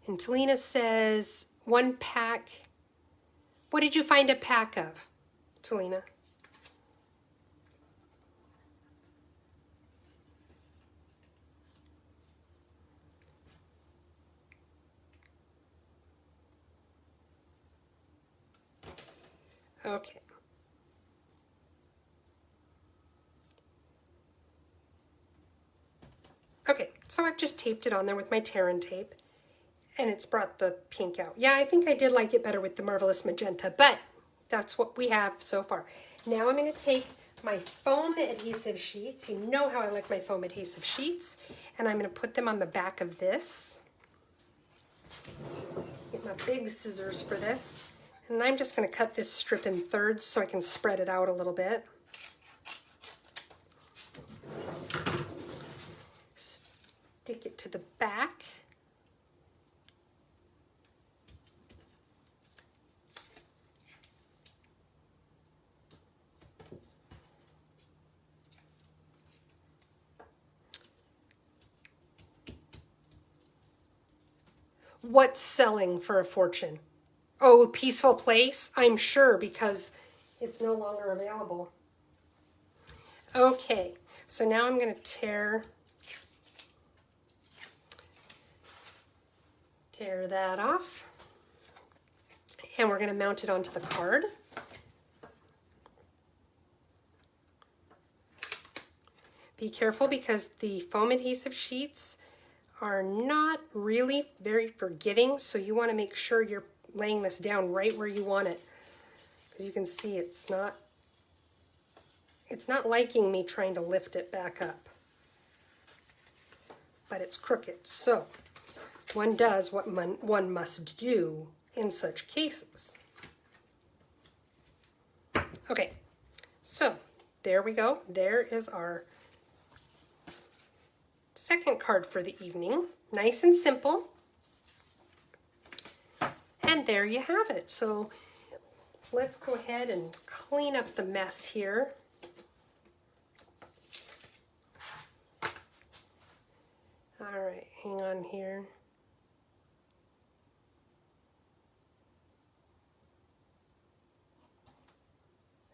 A: And Talina says, 1 pack. What did you find a pack of, Talina? Okay. Okay, so I've just taped it on there with my Terran tape, and it's brought the pink out. Yeah, I think I did like it better with the Marvelous Magenta, but that's what we have so far. Now I'm going to take my foam adhesive sheets. You know how I like my foam adhesive sheets, and I'm going to put them on the back of this. Get my big scissors for this, and I'm just going to cut this strip in thirds so I can spread it out a little bit. Stick it to the back. What's selling for a fortune? Oh, Peaceful Place? I'm sure, because it's no longer available. Okay, so now I'm going to tear that off, and we're going to mount it onto the card. Be careful because the foam adhesive sheets are not really very forgiving, so you want to make sure you're laying this down right where you want it, because you can see it's not liking me trying to lift it back up, but it's crooked. So one does what one must do in such cases. Okay, so there we go. There is our second card for the evening. Nice and simple. And there you have it. So let's go ahead and clean up the mess here. All right, hang on here.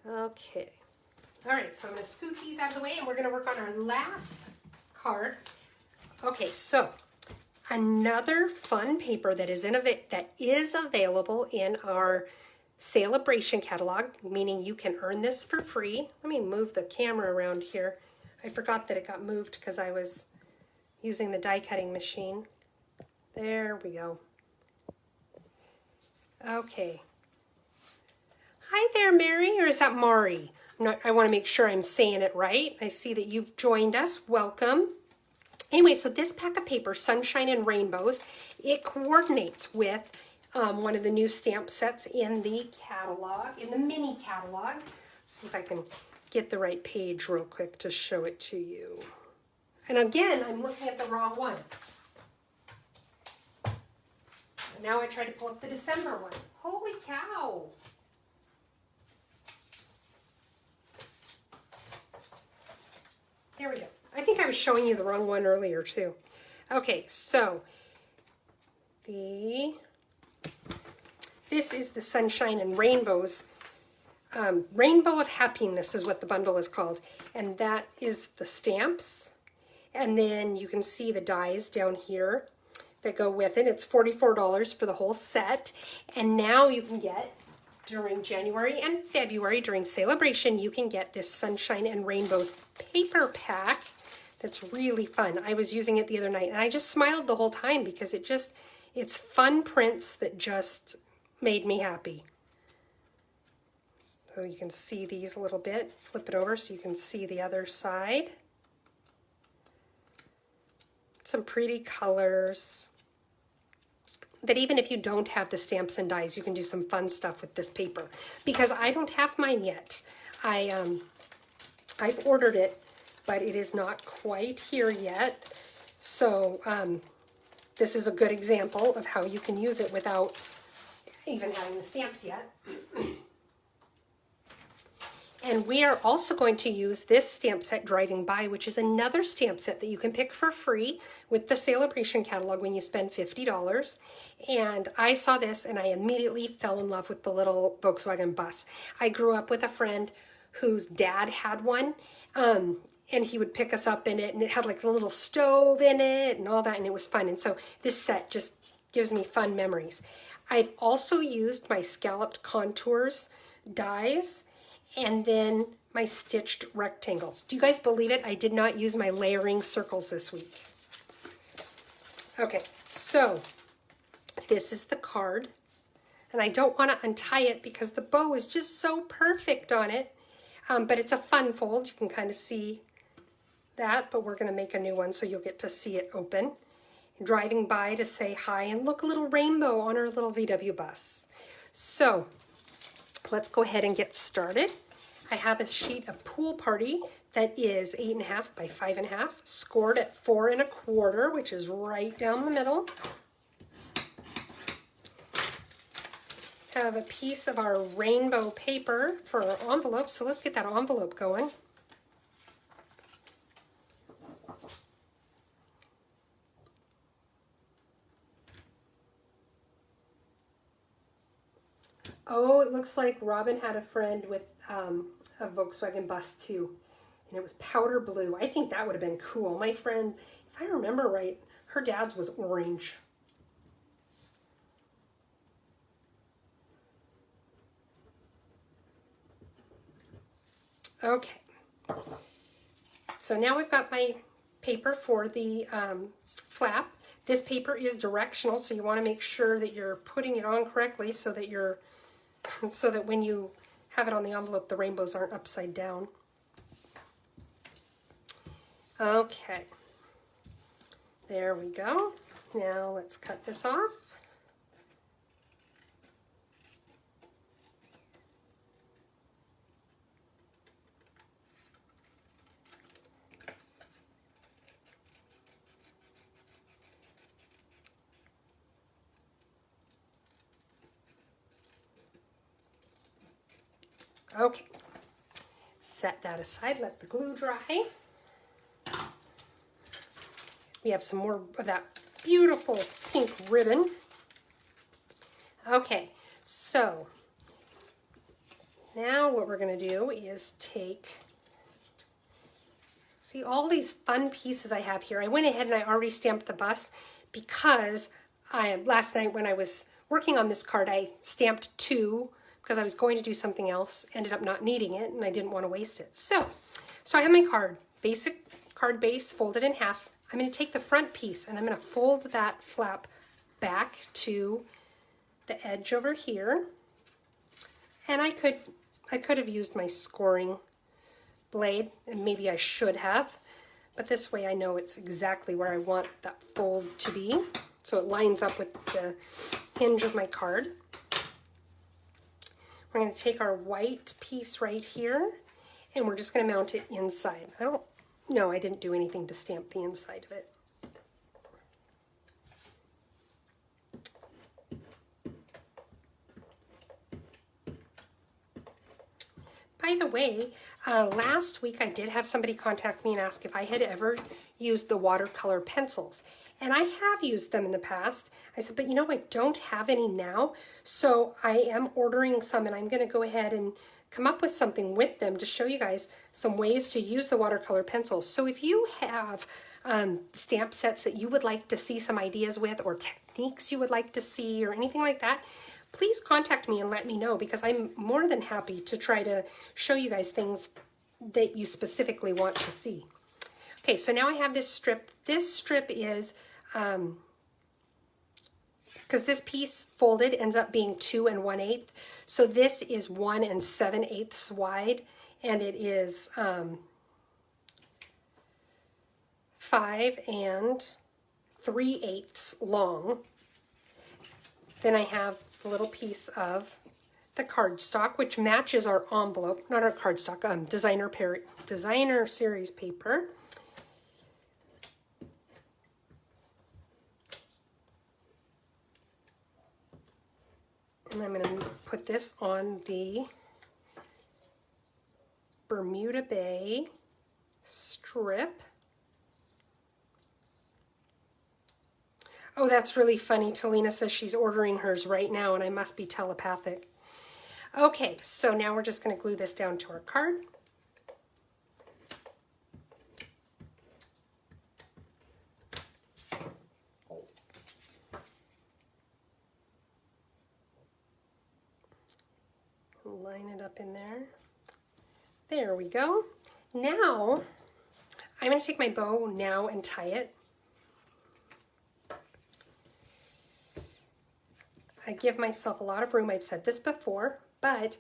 A: Okay. All right, so I'm going to scoot these out of the way, and we're going to work on our last card. Okay, so another fun paper that is available in our Celebration catalog, meaning you can earn this for free. Let me move the camera around here. I forgot that it got moved because I was using the die cutting machine. There we go. Okay. Hi there, Mary, or is that Mari? I want to make sure I'm saying it right. I see that you've joined us. Welcome. Anyway, so this pack of paper, Sunshine and Rainbows, it coordinates with one of the new stamp sets in the catalog, in the mini catalog. Let's see if I can get the right page real quick to show it to you. And again, I'm looking at the wrong one. Now I try to pull up the December one. Holy cow! There we go. I think I was showing you the wrong one earlier too. Okay, so this is the Sunshine and Rainbows. Rainbow of Happiness is what the bundle is called. And that is the stamps. And then you can see the dies down here that go with it. It's $44 for the whole set. And now you can get, during January and February, during Celebration, you can get this Sunshine and Rainbows paper pack that's really fun. I was using it the other night, and I just smiled the whole time because it's fun prints that just made me happy. So you can see these a little bit. Flip it over so you can see the other side. Some pretty colors that even if you don't have the stamps and dies, you can do some fun stuff with this paper. Because I don't have mine yet. I've ordered it, but it is not quite here yet. So this is a good example of how you can use it without even having the stamps yet. And we are also going to use this stamp set, Driving By, which is another stamp set that you can pick for free with the Celebration catalog when you spend $50. And I saw this and I immediately fell in love with the little Volkswagen bus. I grew up with a friend whose dad had one, and he would pick us up in it, and it had like a little stove in it and all that, and it was fun. And so this set just gives me fun memories. I've also used my Scalloped Contours dies and then my stitched rectangles. Do you guys believe it? I did not use my layering circles this week. Okay, so this is the card, and I don't want to untie it because the bow is just so perfect on it, but it's a fun fold. You can kind of see that, but we're going to make a new one so you'll get to see it open. Driving by to say hi, and look, a little rainbow on our little VW bus. So let's go ahead and get started. I have a sheet of Pool Party that is 8.5 by 5.5, scored at 4 1/4, which is right down the middle. Have a piece of our rainbow paper for our envelope, so let's get that envelope going. Oh, it looks like Robin had a friend with a Volkswagen bus too, and it was powder blue. I think that would have been cool. My friend, if I remember right, her dad's was orange. Okay, so now we've got my paper for the flap. This paper is directional, so you want to make sure that you're putting it on correctly so that when you have it on the envelope, the rainbows aren't upside down. Okay, there we go. Now let's cut this off. Okay, set that aside, let the glue dry. We have some more of that beautiful pink ribbon. Okay, so now what we're going to do is see all these fun pieces I have here. I went ahead and I already stamped the bus because last night when I was working on this card, I stamped 2 because I was going to do something else, ended up not needing it, and I didn't want to waste it. So I have my card, basic card base, folded in half. I'm going to take the front piece and I'm going to fold that flap back to the edge over here. And I could have used my scoring blade, and maybe I should have, but this way I know it's exactly where I want that fold to be, so it lines up with the hinge of my card. We're going to take our white piece right here, and we're just going to mount it inside. I didn't do anything to stamp the inside of it. By the way, last week I did have somebody contact me and ask if I had ever used the watercolor pencils. And I have used them in the past. I said, but you know, I don't have any now. So I am ordering some, and I'm going to go ahead and come up with something with them to show you guys some ways to use the watercolor pencils. So if you have stamp sets that you would like to see some ideas with, or techniques you would like to see, or anything like that, please contact me and let me know, because I'm more than happy to try to show you guys things that you specifically want to see. Okay, so now I have this strip. This strip is, because this piece folded ends up being 2 1/8, so this is 1 7/8 wide, and it is 5 3/8 long. Then I have the little piece of the cardstock, which matches our envelope, not our cardstock, designer series paper. And I'm going to put this on the Bermuda Bay strip. Oh, that's really funny. Talina says she's ordering hers right now and I must be telepathic. Okay, so now we're just going to glue this down to our card. Line it up in there. There we go. Now, I'm going to take my bow now and tie it. I give myself a lot of room. I've said this before, but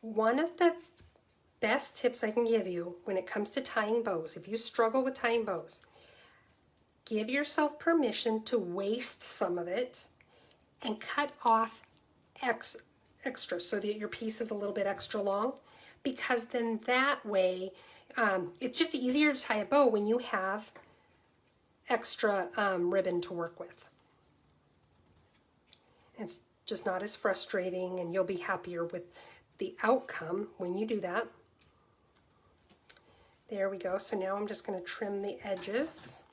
A: one of the best tips I can give you when it comes to tying bows, if you struggle with tying bows, give yourself permission to waste some of it and cut off extra so that your piece is a little bit extra long, because then that way it's just easier to tie a bow when you have extra ribbon to work with. It's just not as frustrating and you'll be happier with the outcome when you do that. There we go. So now I'm just going to trim the edges.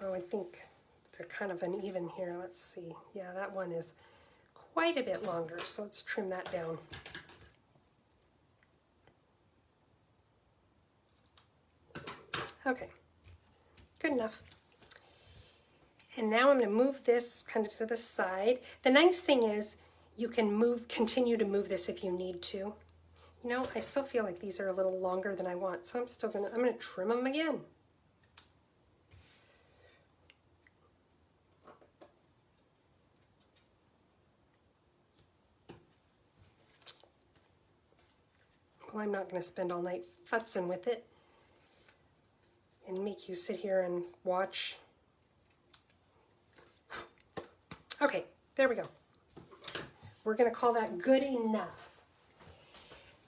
A: Oh, I think they're kind of uneven here. Let's see. Yeah, that one is quite a bit longer, so let's trim that down. Okay, good enough. And now I'm going to move this kind of to the side. The nice thing is you can continue to move this if you need to. You know, I still feel like these are a little longer than I want, so I'm going to trim them again. Well, I'm not going to spend all night futzing with it and make you sit here and watch. Okay, there we go. We're going to call that good enough.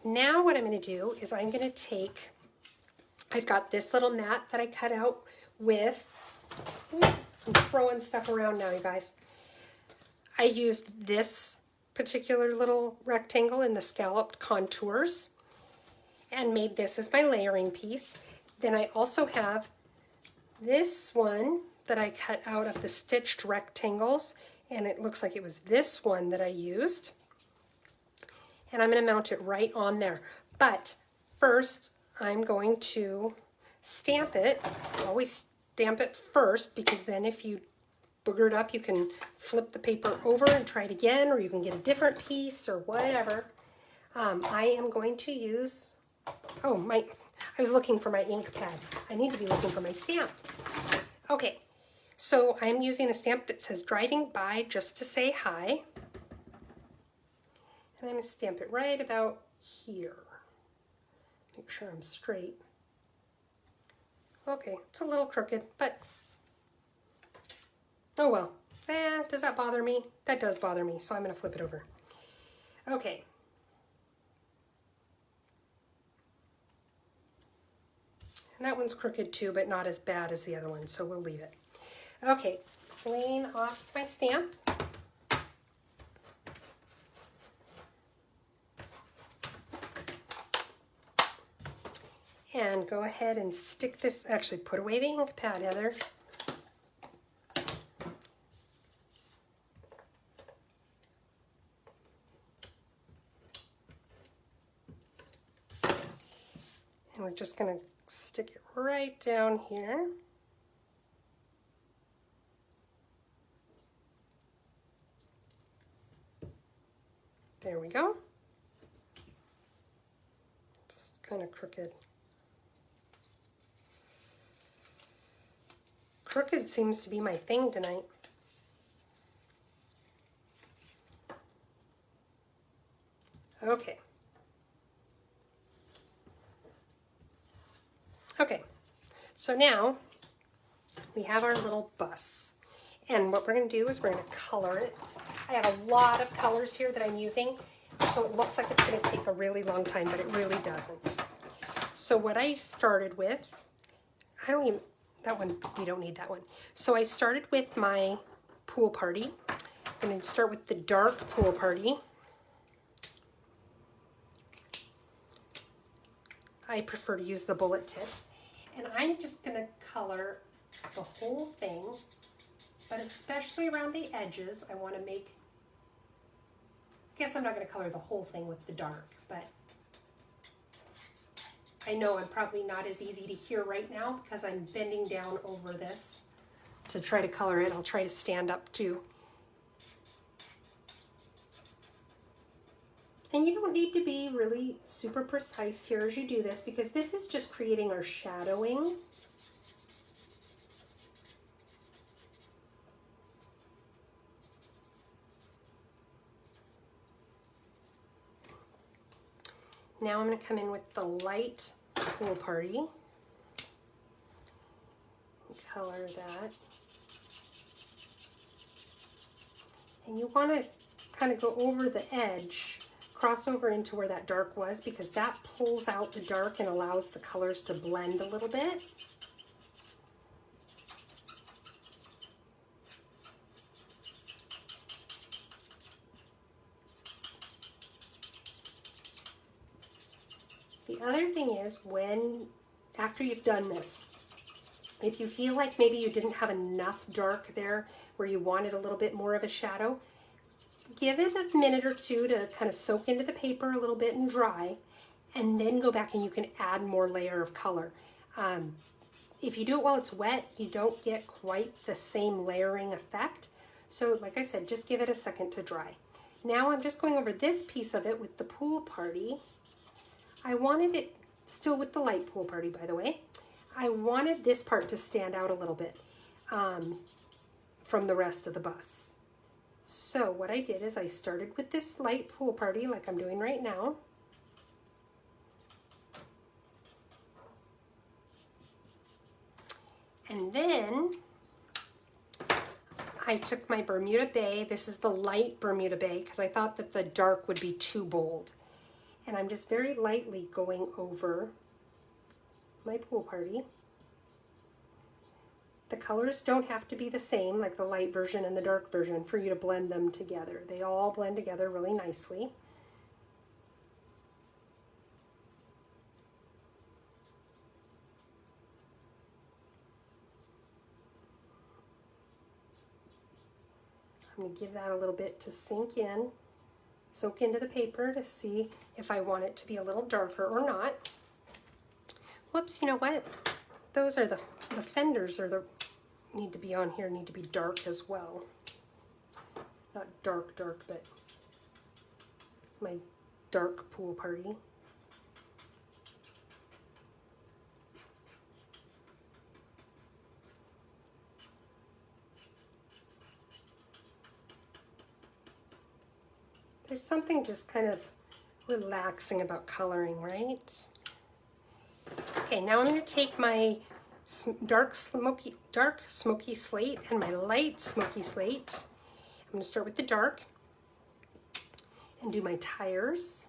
A: Now what I'm going to do is I'm going to take, I've got this little mat that I cut out with, oops, I'm throwing stuff around now, you guys. I used this particular little rectangle in the scalloped contours and made this as my layering piece. Then I also have this one that I cut out of the stitched rectangles, and it looks like it was this one that I used. And I'm going to mount it right on there. But first, I'm going to stamp it. Always stamp it first, because then if you booger it up, you can flip the paper over and try it again, or you can get a different piece or whatever. I am going to use, I was looking for my ink pad. I need to be looking for my stamp. Okay, so I'm using a stamp that says driving by just to say hi. And I'm going to stamp it right about here. Make sure I'm straight. Okay, it's a little crooked, but oh well. Does that bother me? That does bother me, so I'm going to flip it over. Okay. And that one's crooked too, but not as bad as the other one, so we'll leave it. Okay, clean off my stamp. And go ahead and stick this, actually put away the ink pad, Heather. And we're just going to stick it right down here. There we go. It's kind of crooked. Crooked seems to be my thing tonight. Okay. Okay, so now we have our little bus. And what we're going to do is we're going to color it. I have a lot of colors here that I'm using, so it looks like it's going to take a really long time, but it really doesn't. So what I started with, that one, we don't need that one. So I started with my pool party, I'm going to start with the dark Pool Party. I prefer to use the bullet tips. And I'm just going to color the whole thing, but especially around the edges. I want to make, I guess I'm not going to color the whole thing with the dark, but I know I'm probably not as easy to hear right now because I'm bending down over this to try to color it. I'll try to stand up too. And you don't need to be really super precise here as you do this, because this is just creating our shadowing. Now I'm going to come in with the light Pool Party. Color that. And you want to kind of go over the edge, cross over into where that dark was, because that pulls out the dark and allows the colors to blend a little bit. The other thing is, after you've done this, if you feel like maybe you didn't have enough dark there where you wanted a little bit more of a shadow, give it a minute or two to kind of soak into the paper a little bit and dry, and then go back and you can add more layer of color. If you do it while it's wet, you don't get quite the same layering effect. So like I said, just give it a second to dry. Now I'm just going over this piece of it with the Pool Party. I wanted it still with the light Pool Party, by the way. I wanted this part to stand out a little bit from the rest of the bus. So what I did is I started with this light Pool Party like I'm doing right now. And then I took my Bermuda Bay. This is the light Bermuda Bay because I thought that the dark would be too bold. And I'm just very lightly going over my Pool Party. The colors don't have to be the same, like the light version and the dark version, for you to blend them together. They all blend together really nicely. I'm going to give that a little bit to sink in, soak into the paper to see if I want it to be a little darker or not. Whoops, you know what? Those are the fenders need to be on here, need to be dark as well. Not dark, but my dark Pool Party. There's something just kind of relaxing about coloring, right? Okay, now I'm going to take my dark smoky slate and my light smoky slate. I'm going to start with the dark and do my tires.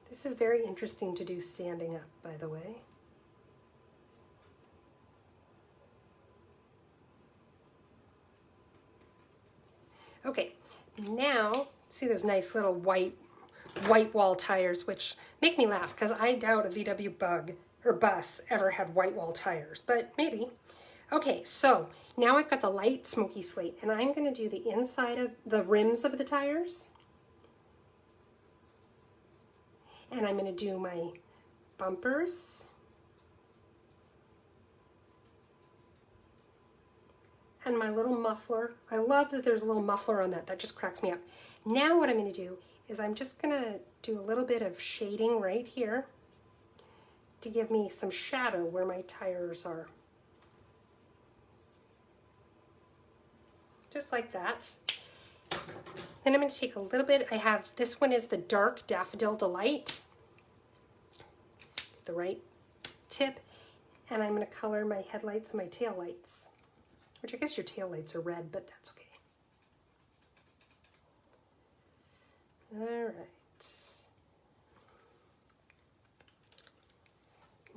A: This is very interesting to do standing up, by the way. Okay, now see those nice little white wall tires, which make me laugh because I doubt a VW Bug or bus ever had white wall tires, but maybe. Okay, so now I've got the light smoky slate, and I'm going to do the inside of the rims of the tires. And I'm going to do my bumpers. And my little muffler. I love that there's a little muffler on that. That just cracks me up. Now what I'm going to do is I'm just going to do a little bit of shading right here to give me some shadow where my tires are. Just like that. Then I'm going to take a little bit, this one is the Dark Daffodil Delight. the right tip. And I'm going to color my headlights and my tail lights, which I guess your tail lights are red, but that's okay. All right.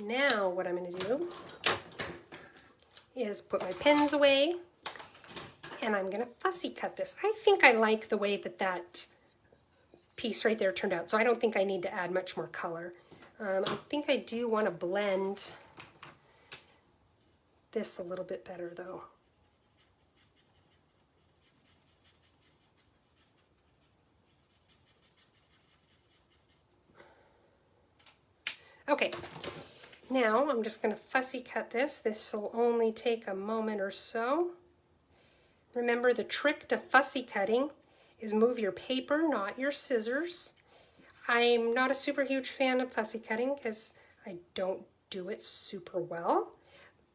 A: Now what I'm going to do is put my pens away, and I'm going to fussy cut this. I think I like the way that that piece right there turned out, so I don't think I need to add much more color. I think I do want to blend this a little bit better though. Okay, now I'm just going to fussy cut this. This will only take a moment or so. Remember, the trick to fussy cutting is move your paper, not your scissors. I'm not a super huge fan of fussy cutting because I don't do it super well,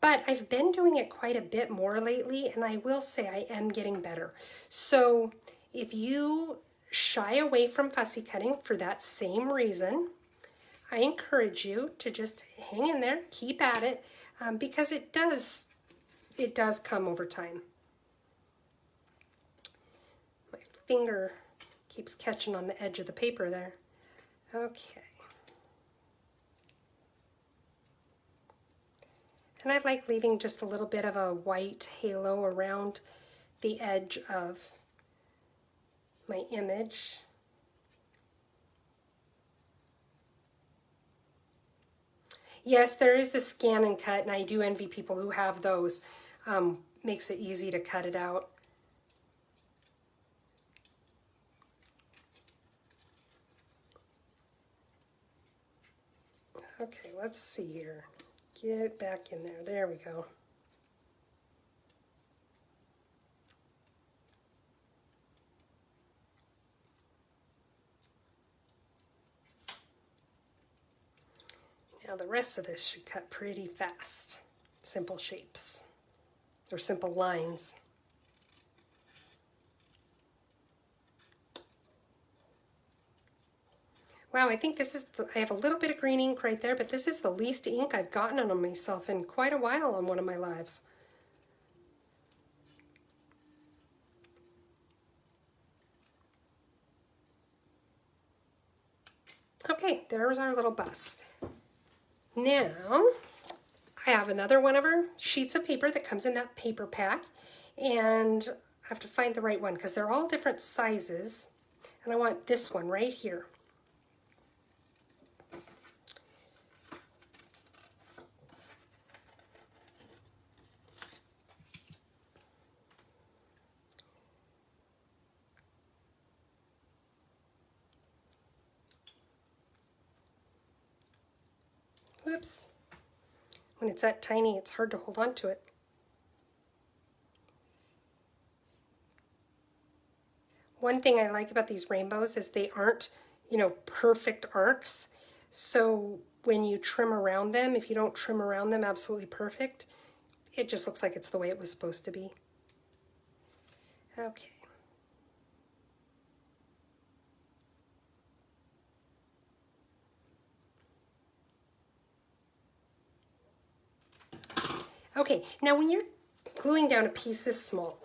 A: but I've been doing it quite a bit more lately, and I will say I am getting better. So if you shy away from fussy cutting for that same reason, I encourage you to just hang in there, keep at it, because it does come over time. My finger keeps catching on the edge of the paper there. Okay. And I like leaving just a little bit of a white halo around the edge of my image. Yes, there is the scan and cut, and I do envy people who have those. Makes it easy to cut it out. Okay, let's see here. Get it back in there. There we go. Now the rest of this should cut pretty fast. Simple shapes, or simple lines. Wow, I think this is, I have a little bit of green ink right there, but this is the least ink I've gotten on myself in quite a while on one of my lives. Okay, there's our little bus. Now, I have another one of our sheets of paper that comes in that paper pack, and I have to find the right one because they're all different sizes, and I want this one right here. Whoops. When it's that tiny, it's hard to hold on to it. One thing I like about these rainbows is they aren't, perfect arcs. So when you trim around them, if you don't trim around them absolutely perfect, it just looks like it's the way it was supposed to be. Okay. Okay, now when you're gluing down a piece this small,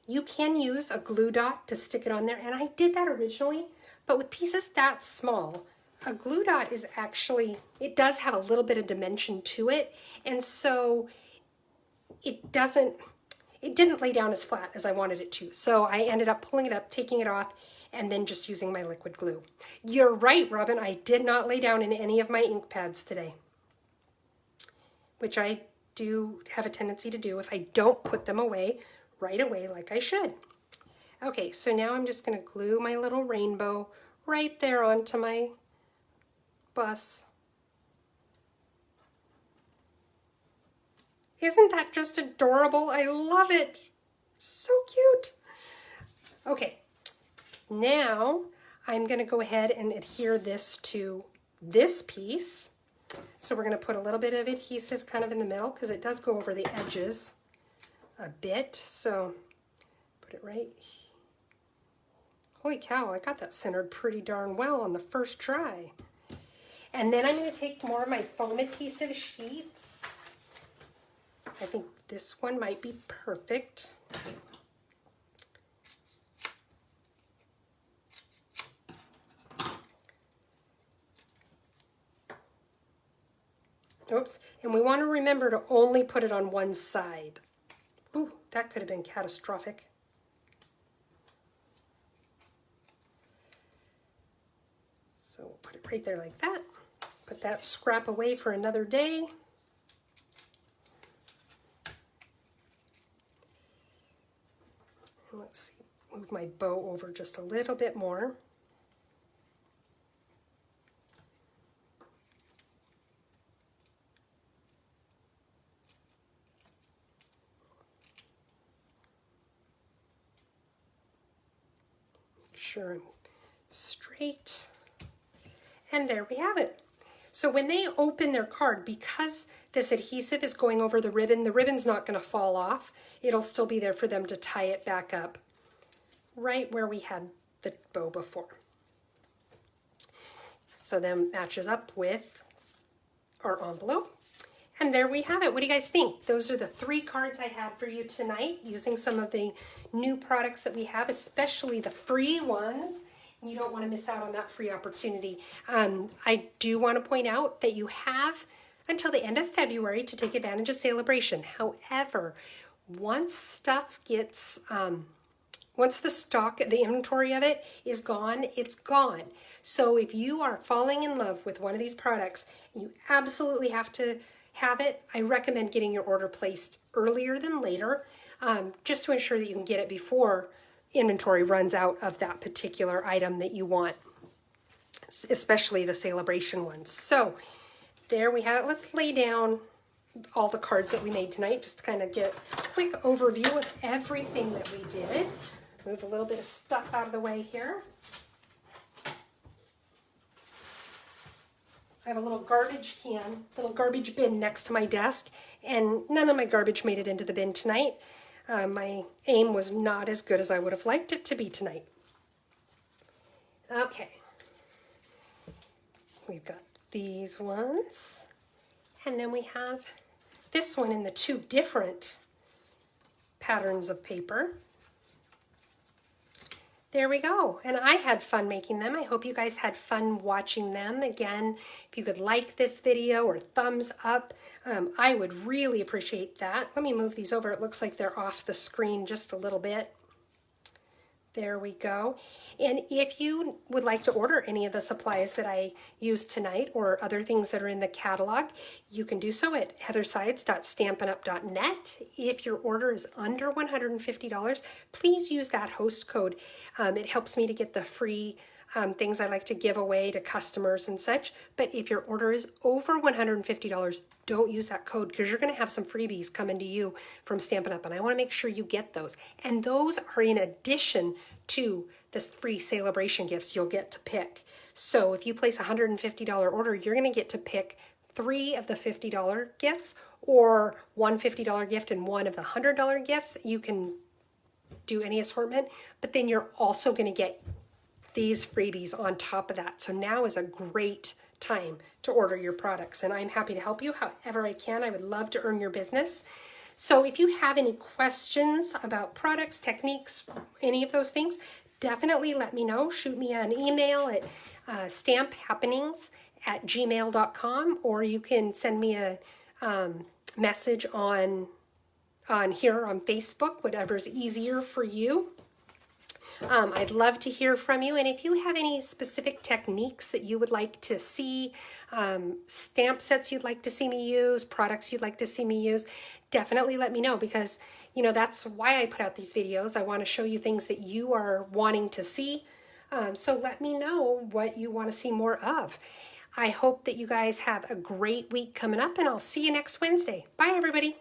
A: you can use a glue dot to stick it on there, and I did that originally, but with pieces that small, a glue dot is actually, it does have a little bit of dimension to it, and so it didn't lay down as flat as I wanted it to. So I ended up pulling it up, taking it off, and then just using my liquid glue. You're right, Robin, I did not lay down in any of my ink pads today, which I do have a tendency to do if I don't put them away right away like I should. Okay, so now I'm just going to glue my little rainbow right there onto my bus. Isn't that just adorable? I love it. So cute. Okay, now I'm going to go ahead and adhere this to this piece. So we're going to put a little bit of adhesive kind of in the middle because it does go over the edges a bit. So put it right. Holy cow, I got that centered pretty darn well on the first try. And then I'm going to take more of my foam adhesive sheets. I think this one might be perfect. Oops, and we want to remember to only put it on one side. Ooh, that could have been catastrophic. So put it right there like that. Put that scrap away for another day. And let's see, move my bow over just a little bit more. Make sure I'm straight. And there we have it. So when they open their card, because this adhesive is going over the ribbon's not going to fall off. It'll still be there for them to tie it back up right where we had the bow before. So then matches up with our envelope. And there we have it. What do you guys think? Those are the 3 cards I had for you tonight, using some of the new products that we have, especially the free ones. You don't want to miss out on that free opportunity. I do want to point out that you have until the end of February to take advantage of Celebration. However, once stuff gets, once the stock, the inventory of it is gone, it's gone. So if you are falling in love with one of these products and you absolutely have to have it, I recommend getting your order placed earlier than later, just to ensure that you can get it before inventory runs out of that particular item that you want, especially the Celebration ones. So there we have it. Let's lay down all the cards that we made tonight, just to kind of get a quick overview of everything that we did. Move a little bit of stuff out of the way here. I have a little garbage can, little garbage bin next to my desk, and none of my garbage made it into the bin tonight. My aim was not as good as I would have liked it to be tonight. Okay. We've got these ones. And then we have this one in the 2 different patterns of paper. There we go. And I had fun making them. I hope you guys had fun watching them. Again, if you could like this video or thumbs up, I would really appreciate that. Let me move these over. It looks like they're off the screen just a little bit. There we go. And if you would like to order any of the supplies that I used tonight or other things that are in the catalog, you can do so at heathersides.stampinup.net. If your order is under $150, please use that host code. It helps me to get the free things I like to give away to customers and such. But if your order is over $150, don't use that code, because you're going to have some freebies coming to you from Stampin' Up! And I want to make sure you get those. And those are in addition to this free Celebration gifts you'll get to pick. So if you place a $150 order, you're going to get to pick 3 of the $50 gifts, or one $50 gift and 1 of the $100 gifts. You can do any assortment, but then you're also going to get these freebies on top of that. So now is a great time to order your products, and I'm happy to help you however I can. I would love to earn your business. So if you have any questions about products, techniques, any of those things, definitely let me know. Shoot me an email at stamphappenings@gmail.com, or you can send me a message on here on Facebook, whatever's easier for you. I'd love to hear from you, and if you have any specific techniques that you would like to see, stamp sets you'd like to see me use, products you'd like to see me use, definitely let me know, because you know that's why I put out these videos. I want to show you things that you are wanting to see, so let me know what you want to see more of. I hope that you guys have a great week coming up, and I'll see you next Wednesday. Bye, everybody.